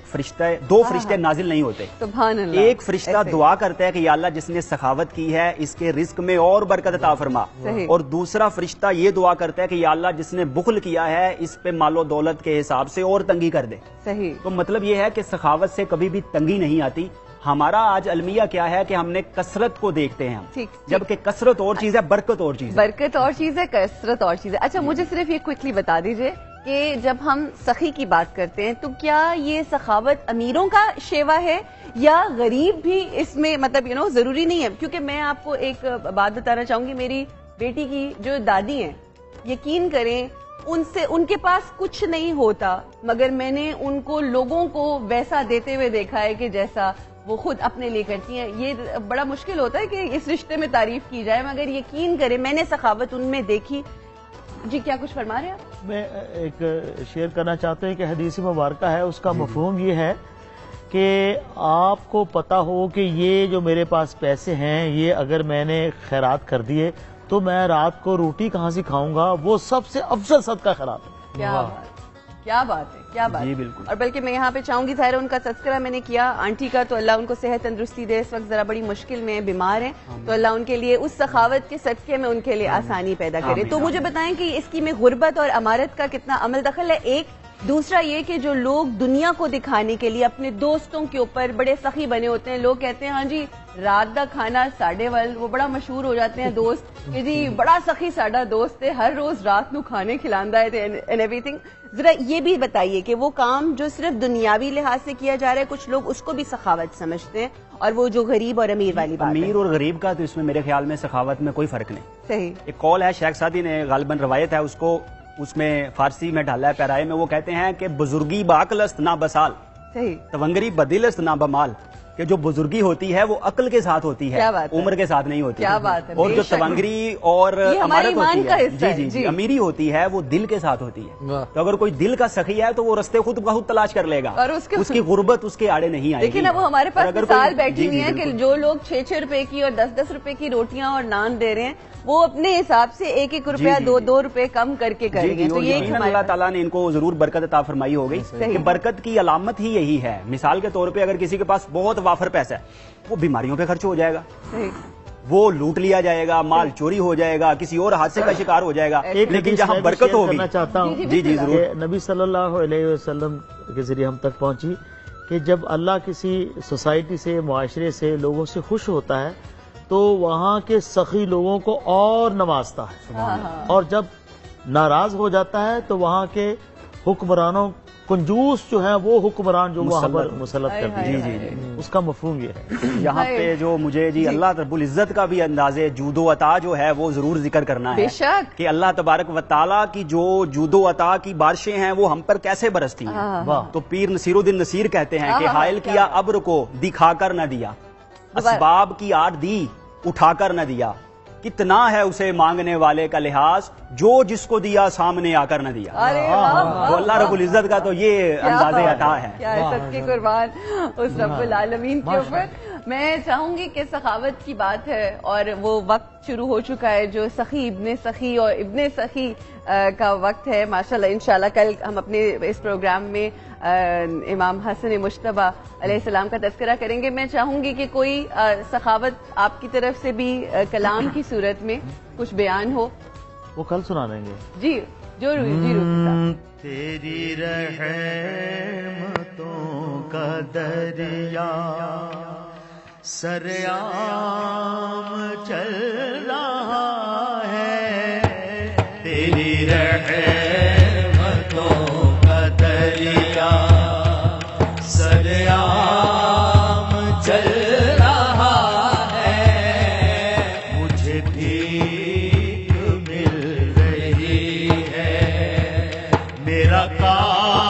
دو فرشتے نازل نہیں ہوتے. سبحان اللہ. ایک فرشتہ دعا کرتا ہے کہ یا اللہ جس نے سخاوت کی ہے اس کے رزق میں اور برکت عطا فرما, اور دوسرا فرشتہ یہ دعا کرتا ہے کہ یا اللہ جس نے بخل کیا ہے اس پہ مال و دولت کے حساب سے اور تنگی کر دے. صحیح. تو مطلب یہ ہے کہ سخاوت سے کبھی بھی تنگی نہیں آتی. ہمارا آج المیہ کیا ہے کہ ہم نے کثرت کو دیکھتے ہیں, جبکہ کثرت اور چیز ہے, برکت اور چیز ہے. برکت اور چیز ہے, کثرت اور چیز ہے. اچھا مجھے صرف یہ کوئکلی بتا دیجئے کہ جب ہم سخی کی بات کرتے ہیں تو کیا یہ سخاوت امیروں کا شیوا ہے یا غریب بھی اس میں, مطلب ضروری نہیں ہے؟ کیونکہ میں آپ کو ایک بات بتانا چاہوں گی, میری بیٹی کی جو دادی ہیں, یقین کریں ان کے پاس کچھ نہیں ہوتا, مگر میں نے ان کو لوگوں کو ویسا دیتے ہوئے دیکھا ہے کہ جیسا وہ خود اپنے لیے کرتی ہیں. یہ بڑا مشکل ہوتا ہے کہ اس رشتے میں تعریف کی جائے, مگر یقین کریں میں نے سخاوت ان میں دیکھی. جی کیا کچھ فرما رہے ہیں؟ میں ایک شیئر کرنا چاہتا ہوں کہ حدیث مبارکہ ہے, اس کا مفہوم یہ ہے کہ آپ کو پتا ہو کہ یہ جو میرے پاس پیسے ہیں یہ اگر میں نے خیرات کر دیے تو میں رات کو روٹی کہاں سے کھاؤں گا, وہ سب سے افضل صدقہ خیرات ہے. کیا بات ہے, کیا بات. جی بالکل. اور بلکہ میں یہاں پہ چاہوں گی, ظاہر ان کا تذکرہ میں نے کیا آنٹی کا, تو اللہ ان کو صحت تندرستی دے. اس وقت ذرا بڑی مشکل میں بیمار ہیں, تو اللہ ان کے لیے اس سخاوت کے صدقے میں ان کے لیے آسانی پیدا کرے. تو مجھے بتائیں کہ اس کی میں غربت اور امارت کا کتنا عمل دخل ہے؟ ایک دوسرا یہ کہ جو لوگ دنیا کو دکھانے کے لیے اپنے دوستوں کے اوپر بڑے سخی بنے ہوتے ہیں. لوگ کہتے ہیں ہاں جی رات کا کھانا ساڑھے ول, وہ بڑا مشہور ہو جاتے ہیں دوست کہ جی بڑا سخی ساڈا دوست ہے, ہر روز رات نو کھانے کھلاندا ہے اینڈ ایوری تھنگ. ذرا یہ بھی بتائیے کہ وہ کام جو صرف دنیاوی لحاظ سے کیا جا رہا ہے, کچھ لوگ اس کو بھی سخاوت سمجھتے ہیں, اور وہ جو غریب اور امیر والی بات ہے, امیر اور غریب کا تو اس میں میرے خیال میں سخاوت میں کوئی فرق نہیں. صحیح. ایک قول ہے شیخ سعدی نے, غالباً روایت ہے, اس کو اس میں فارسی میں ڈالا ہے پیرائے میں. وہ کہتے ہیں کہ بزرگی بعقل است نہ بسال, صحیح, تونگری بدل است نہ بمال. کہ جو بزرگی ہوتی ہے وہ عقل کے ساتھ ہوتی ہے, عمر کے ساتھ نہیں ہوتی. کیا بات ہے. اور جو تونگری اور امارت ہوتی ہے, جی امیری ہوتی ہے, وہ دل کے ساتھ ہوتی ہے. تو اگر کوئی دل کا سخی ہے تو وہ رستے خود بخود تلاش کر لے گا, اور اس کی غربت اس کے آڑے نہیں آئے گی. لیکن اب وہ ہمارے پاس مثال بیٹھی ہوئی ہے کہ جو لوگ 6-6 روپے کی اور 10-10 روپے کی روٹیاں اور نان دے رہے ہیں, وہ اپنے حساب سے 1-1 روپیہ 2-2 روپے کم کر کے کریں گے. تو یہ اللہ تعالیٰ نے ان کو ضرور برکت عطا فرمائی ہو گئی. کہ برکت کی علامت ہی یہی ہے. مثال کے طور پہ اگر کسی کے پاس بہت وافر پیسہ ہے, وہ بیماریوں پہ خرچ ہو جائے گا, وہ لوٹ لیا جائے گا, مال چوری ہو جائے گا, کسی اور حادثے کا شکار ہو جائے گا. لیکن جہاں برکت ہوگی, چاہتا ہوں جی ضرور, نبی صلی اللہ علیہ وسلم کے ذریعے ہم تک پہنچی کہ جب اللہ کسی سوسائٹی سے, معاشرے سے, لوگوں سے خوش ہوتا ہے تو وہاں کے سخی لوگوں کو اور نوازتا ہے, اور جب ناراض ہو جاتا ہے تو وہاں کے حکمرانوں, کنجوس جو ہیں وہ حکمران جو وہاں پر مسلط کر دیا. جی اس کا مفہوم یہ ہے. یہاں پہ جو مجھے جی اللہ رب العزت کا بھی اندازے جود و عطا جو ہے وہ ضرور ذکر کرنا ہے کہ اللہ تبارک و تعالیٰ کی جو جود و عطا کی بارشیں ہیں وہ ہم پر کیسے برستی ہیں. تو پیر نصیر الدین نصیر کہتے ہیں کہ حائل کیا ابر کو دکھا کر نہ دیا, اسباب کی آڑ دی اٹھا کر نہ دیا, کتنا ہے اسے مانگنے والے کا لحاظ جو جس کو دیا سامنے آ کر نہ دیا. تو اللہ رب العزت کا تو یہ انداز عطا ہے. کیا ہے سب کے قربان اس رب العالمین کے اوپر. میں چاہوں گی کہ سخاوت کی بات ہے اور وہ وقت شروع ہو چکا ہے جو سخی ابن سخی اور ابن سخی کا وقت ہے. ماشاءاللہ انشاءاللہ کل ہم اپنے اس پروگرام میں امام حسن مجتبیٰ علیہ السلام کا تذکرہ کریں گے. میں چاہوں گی کہ کوئی سخاوت آپ کی طرف سے بھی کلام کی صورت میں کچھ بیان ہو. وہ کل سنا دیں گے. جی جو تیری رحمتوں کا دریا سریام چل رہا ہے, تیری رحمتوں کا دریا سریام چل رہا ہے, مجھے بھیک مل رہی ہے, میرا کام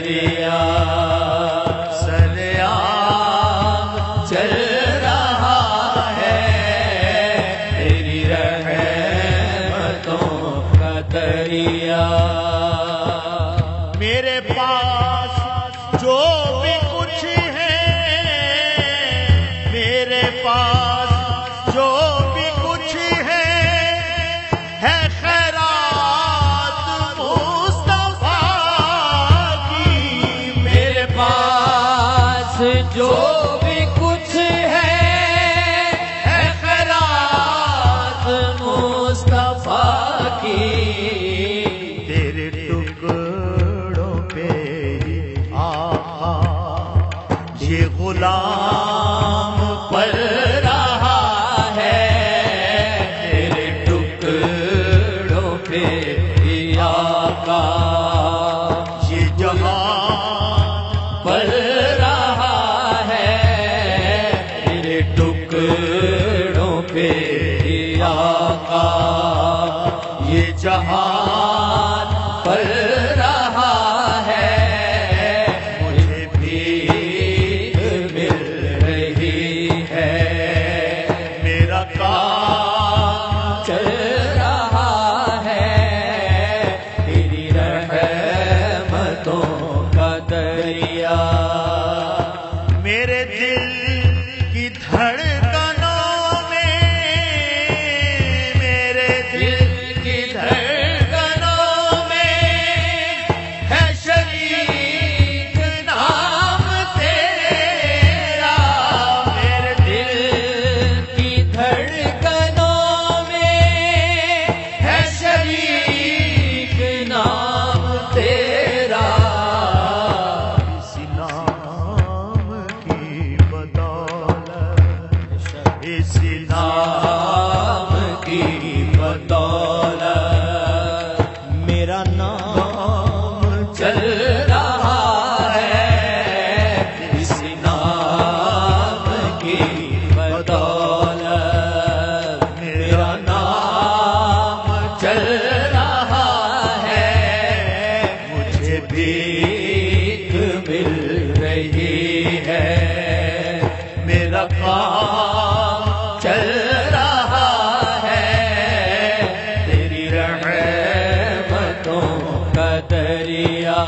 دریا سریا چل رہا ہے تیری رحمتوں کا دریا. میرے پاس جو بھی کچھ ہے، میرے پاس جو بھی کچھ ہے خیرات مصطفیٰ کی. میرے پاس جو بھی کچھ ہے خیرات مصطفیٰ کی. تیرے ٹکڑوں پہ ہی آقا یہ غلام پل رہا ہے تیرے ٹکڑوں پہ ہی آقا یہ جہاں پل رہا ہے تیرے ٹکڑوں پہ ہی آقا. یہ جہان پل رہا ہے مجھے بھیک مل رہی ہے. میرا کام چل رہا ہے تیری رحمتوں کا دریا. میرے دل کی دھڑکنوں میں، میرے دل کی دھڑکنوں میں ہے شریک نام تیرا. میرے دل کی دھڑکنوں میں ہے شریک نام تیرا. اس نام کی بدولت، اس نام کی بدولت میرا نام چل رہا ہے. اس نام کی بدولت میرا نام چل رہا ہے. مجھے بھیک مل رہی ہے. میرا کام چل رہا ہے تیری رحمتوں کا دریا.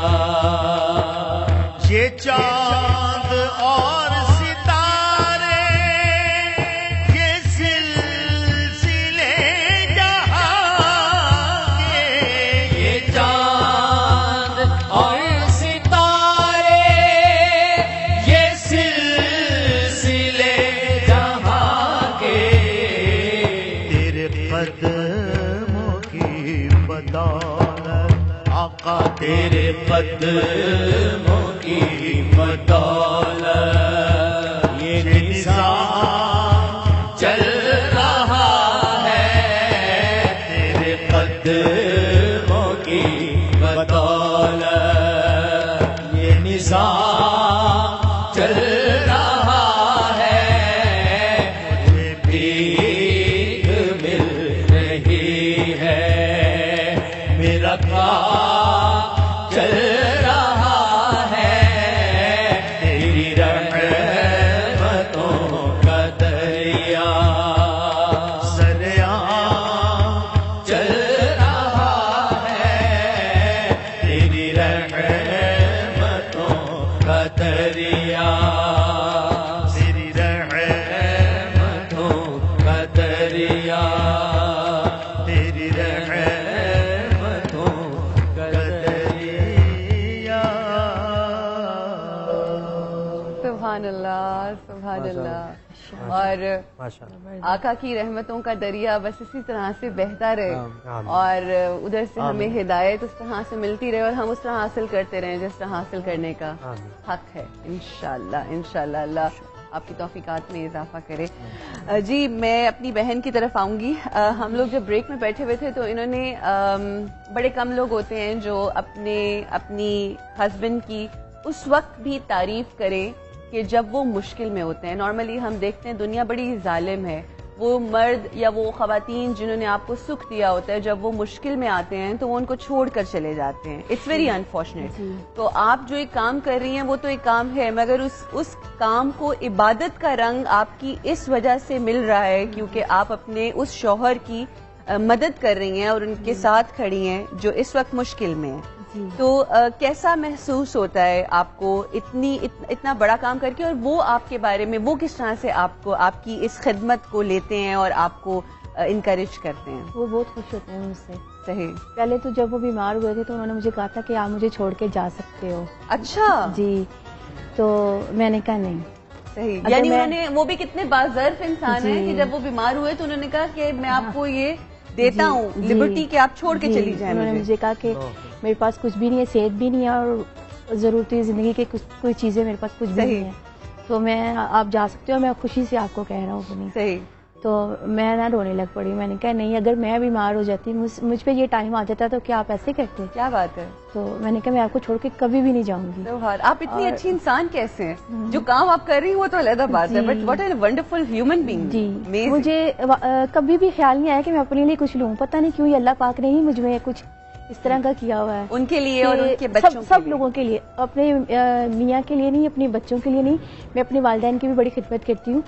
یہ چاند اور ستارے، یہ سلسلے جہاں کے، یہ چاند اور ستارے یہ سلسلے جہاں کے. تیرے قدموں کی بدولت آقا تیرے قدموں کی بدولت یہ نظام چل رہا ہے. تیرے قدموں کی بدولت یہ نظام چل رہا ہے. مجھے بھیک مل رہی ہے. میرا کام چل رہا ہے تیری رحمتوں کا دریا. سریاں چل رہا ہے تیری رحمتوں کا دریا. تیری رحمتوں کا دریا. تیری رحمتوں کا دریا. سبحان اللہ، سبحان اللہ. اور آقا کی رحمتوں کا دریا بس اسی طرح سے بہتا رہے اور ادھر سے ہمیں ہدایت اس طرح سے ملتی رہے اور ہم اس طرح حاصل کرتے رہیں جس طرح حاصل کرنے کا حق ہے. انشاءاللہ انشاءاللہ اللہ آپ کی توفیقات میں اضافہ کرے. جی میں اپنی بہن کی طرف آؤں گی. ہم لوگ جب بریک میں بیٹھے ہوئے تھے تو انہوں نے بڑے کم لوگ ہوتے ہیں جو اپنی ہسبینڈ کی اس وقت بھی تعریف کریں کہ جب وہ مشکل میں ہوتے ہیں. نارملی ہم دیکھتے ہیں دنیا بڑی ظالم ہے وہ مرد یا وہ خواتین جنہوں نے آپ کو سکھ دیا ہوتا ہے جب وہ مشکل میں آتے ہیں تو وہ ان کو چھوڑ کر چلے جاتے ہیں. It's very unfortunate. تو آپ جو ایک کام کر رہی ہیں وہ تو ایک کام ہے، مگر اس کام کو عبادت کا رنگ آپ کی اس وجہ سے مل رہا ہے کیونکہ آپ اپنے اس شوہر کی مدد کر رہی ہیں اور ان کے ساتھ کھڑی ہیں جو اس وقت مشکل میں ہیں. تو کیسا محسوس ہوتا ہے آپ کو اتنا بڑا کام کر کے، اور وہ آپ کے بارے میں وہ کس طرح سے آپ کی اس خدمت کو لیتے ہیں اور آپ کو انکریج کرتے ہیں؟ وہ بہت خوش ہوتے ہیں مجھ سے. صحیح. پہلے تو جب وہ بیمار ہوئے تھے تو انہوں نے مجھے کہا تھا کہ آپ مجھے چھوڑ کے جا سکتے ہو. اچھا جی. تو میں نے کہا نہیں. صحیح. یعنی انہوں نے، وہ بھی کتنے باظرف انسان ہیں کہ جب وہ بیمار ہوئے تو انہوں نے کہا کہ میں آپ کو یہ دیتا ہوں لبرٹی کہ آپ چھوڑ کے چلی جائیں. انہوں نے مجھے کہا کہ میرے پاس کچھ بھی نہیں ہے، صحت بھی نہیں ہے اور ضرورتی زندگی کے کوئی چیزیں میرے پاس کچھ بھی نہیں ہے، تو میں آپ جا سکتے ہو، میں خوشی سے آپ کو کہہ رہا ہوں. صحیح. تو میں نہ رونے لگ پڑی. میں نے کہا نہیں، اگر میں بیمار ہو جاتی، مجھ پہ یہ ٹائم آ جاتا تو کیا آپ ایسے کرتے؟ کیا بات ہے. تو میں نے کہا میں آپ کو چھوڑ کے کبھی بھی نہیں جاؤں گی. آپ اتنی اچھی انسان کیسے ہیں؟ جو کام آپ کر رہی ہیں وہ تو علیحدہ بات ہے، but what a wonderful human being. جی. مجھے کبھی بھی خیال نہیں آیا کہ میں اپنے لیے کچھ لوں. پتہ نہیں کیوں اللہ پاک نے ہی مجھ میں کچھ اس طرح کا کیا ہوا ہے ان کے لیے اور ان کے بچوں سب لوگوں کے لیے. اپنے میاں کے لیے نہیں، اپنے بچوں کے لیے نہیں. میں اپنے والدین کی بھی بڑی خدمت کرتی ہوں.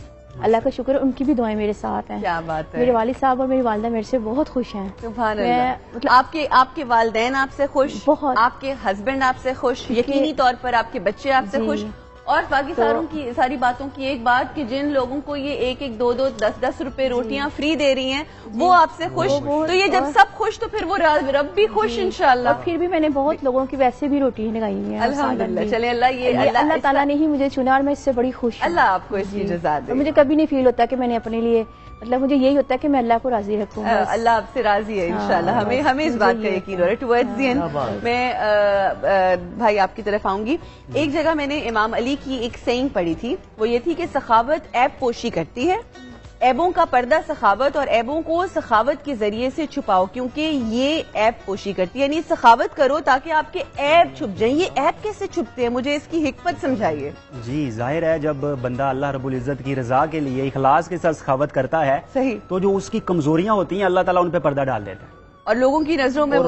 اللہ کا شکر ہے، ان کی بھی دعائیں میرے ساتھ ہیں. کیا بات ہے. میرے والد صاحب اور میری والدہ میرے سے بہت خوش ہیں. سبحان اللہ. مطلب آپ کے والدین آپ سے خوش، بہت. آپ کے ہسبینڈ آپ سے خوش، یقینی طور پر آپ کے بچے آپ سے خوش. اور باقی ساری باتوں کی ایک بات کہ جن لوگوں کو یہ 1-2 10 روپے روٹیاں فری دے رہی ہیں وہ آپ سے خوش. تو یہ جب سب خوش تو پھر وہ رب بھی خوش انشاءاللہ. اور پھر بھی میں نے بہت لوگوں کی ویسے بھی روٹیاں لگائی ہیں الحمدللہ. چلے اللہ تعالیٰ نے ہی مجھے چنا اور میں اس سے بڑی خوش ہوں. اللہ آپ کو اس کی جزا دے. مجھے کبھی نہیں فیل ہوتا کہ میں نے اپنے لیے، مطلب مجھے یہی ہوتا ہے کہ میں اللہ کو راضی رکھوں. اللہ آپ سے راضی ہے انشاءاللہ. ہمیں اس بات کا یقین ہو رہا ہے. ٹوورڈز دی اینڈ میں بھائی آپ کی طرف آؤں گی. ایک جگہ میں نے امام علی کی ایک سینگ پڑھی تھی، وہ یہ تھی کہ سخاوت عیب پوشی کرتی ہے، عیبوں کا پردہ سخاوت، اور عیبوں کو سخاوت کے ذریعے سے چھپاؤ کیونکہ یہ عیب پوشی کرتی ہے. یعنی سخاوت کرو تاکہ آپ کے عیب چھپ جائیں. یہ عیب کیسے چھپتے ہیں؟ مجھے اس کی حکمت سمجھائیے. جی ظاہر ہے جب بندہ اللہ رب العزت کی رضا کے لیے اخلاص کے ساتھ سخاوت کرتا ہے صحیح، تو جو اس کی کمزوریاں ہوتی ہیں اللہ تعالیٰ ان پہ پردہ ڈال دیتا ہے. اور لوگوں کی نظروں میں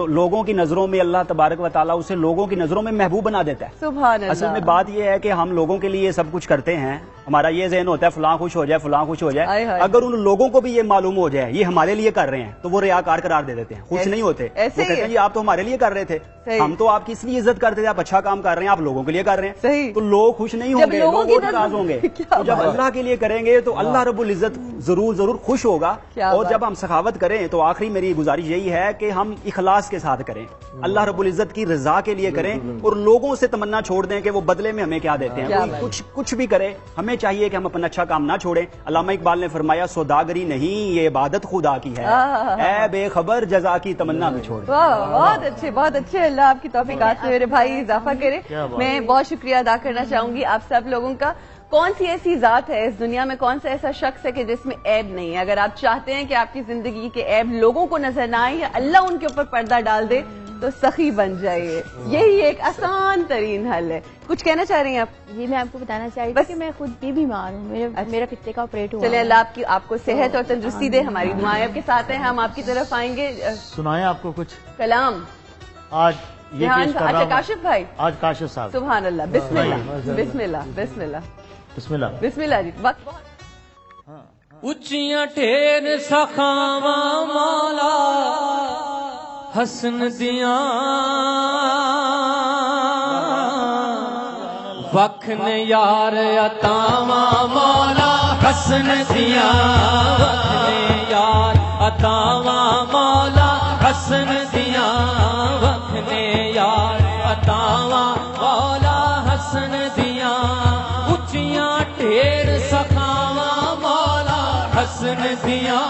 لوگوں کی نظروں میں اللہ تبارک و تعالیٰ اسے لوگوں کی نظروں میں محبوب بنا دیتا ہے. سبحان اللہ. اصل میں بات یہ ہے کہ ہم لوگوں کے لیے سب کچھ کرتے ہیں، ہمارا یہ ذہن ہوتا ہے فلاں خوش ہو جائے فلاں خوش ہو جائے. اگر ان لوگوں کو بھی یہ معلوم ہو جائے یہ ہمارے لیے کر رہے ہیں تو وہ ریاکار قرار دے دیتے ہیں، خوش نہیں ہوتے. وہ کہتے ہیں جی آپ تو ہمارے لیے کر رہے تھے، ہم تو آپ کی اس لیے عزت کرتے تھے، آپ اچھا کام کر رہے ہیں، آپ لوگوں کے لیے کر رہے ہیں. تو لوگ خوش نہیں ہوں گے، لوگ ناراض ہوں گے. جب اللہ کے لیے کریں گے تو اللہ رب العزت ضرور خوش ہوگا. اور جب ہم سخاوت کریں تو آخری میری گزارش یہی ہے کہ ہم اخلاص کے ساتھ کریں، اللہ رب العزت کی رضا کے لیے کریں، اور لوگوں سے تمنا چھوڑ دیں کہ وہ بدلے میں ہمیں کیا دیتے ہیں. کچھ بھی کرے، ہمیں چاہیے کہ ہم اپنا اچھا کام نہ چھوڑیں. علامہ اقبال نے فرمایا سوداگری نہیں یہ عبادت خدا کی ہے، اے بے خبر جزا کی تمنا میں چھوڑ. بہت اچھے بہت اچھے. اللہ آپ کی توفیقات سے میرے بھائی اضافہ کرے. میں بہت شکریہ ادا کرنا چاہوں گی آپ سب لوگوں کا. کون سی ایسی ذات ہے اس دنیا میں، کون سا ایسا شخص ہے کہ جس میں عیب نہیں ہے؟ اگر آپ چاہتے ہیں کہ آپ کی زندگی کے عیب لوگوں کو نظر نہ آئے یا اللہ ان کے اوپر پردہ ڈال دے تو سخی بن جائیے. یہی ایک آسان ترین حل ہے. کچھ کہنا چاہ رہی ہیں آپ؟ جی میں آپ کو بتانا چاہ رہی ہوں کہ میں خود بھی بیمار ہوں، میرا کتے کا آپریٹ ہوا. چلے اللہ آپ کو صحت اور تندرستی دے. ہماری دعائیں آپ کے ساتھ ہیں. ہم آپ کی طرف آئیں گے. سنائیں آپ کو کچھ کلام. آج یہ پیش کر رہا ہوں. کاشف بھائی، آج کاشف صاحب. سبحان اللہ. بسم اللہ بسم اللہ بسم اللہ بسم اللہ بسم اللہ. جی وقت اچیاں ٹھیر سخاواں مولا حسن دیاں وکھن یار عطاواں مولا حسن دیاں وکھن یار عطاواں مولا حسن دیاں وکھن یار عطاواں مولا حسن دیاں اچیاں ٹھیر سخاواں مولا حسن دیاں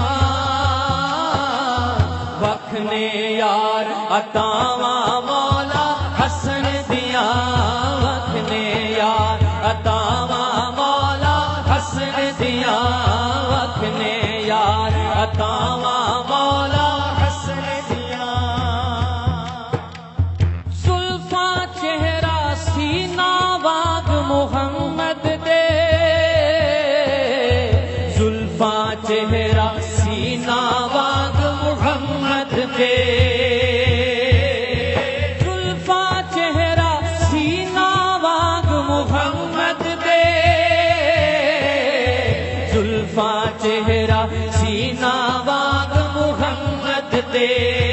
وکھن یار عطاواں مولا حسن دیاں وکھن یار عطاواں مولا حسن دیاں وکھن یار عطاواں مولا حسن دیاں زلفاں چہرہ سینہ واگ محمد دے زلفاں چہرہ دے زلفا چہرہ سینہ واگ محمد دے زلفا چہرہ سینہ واگ محمد دے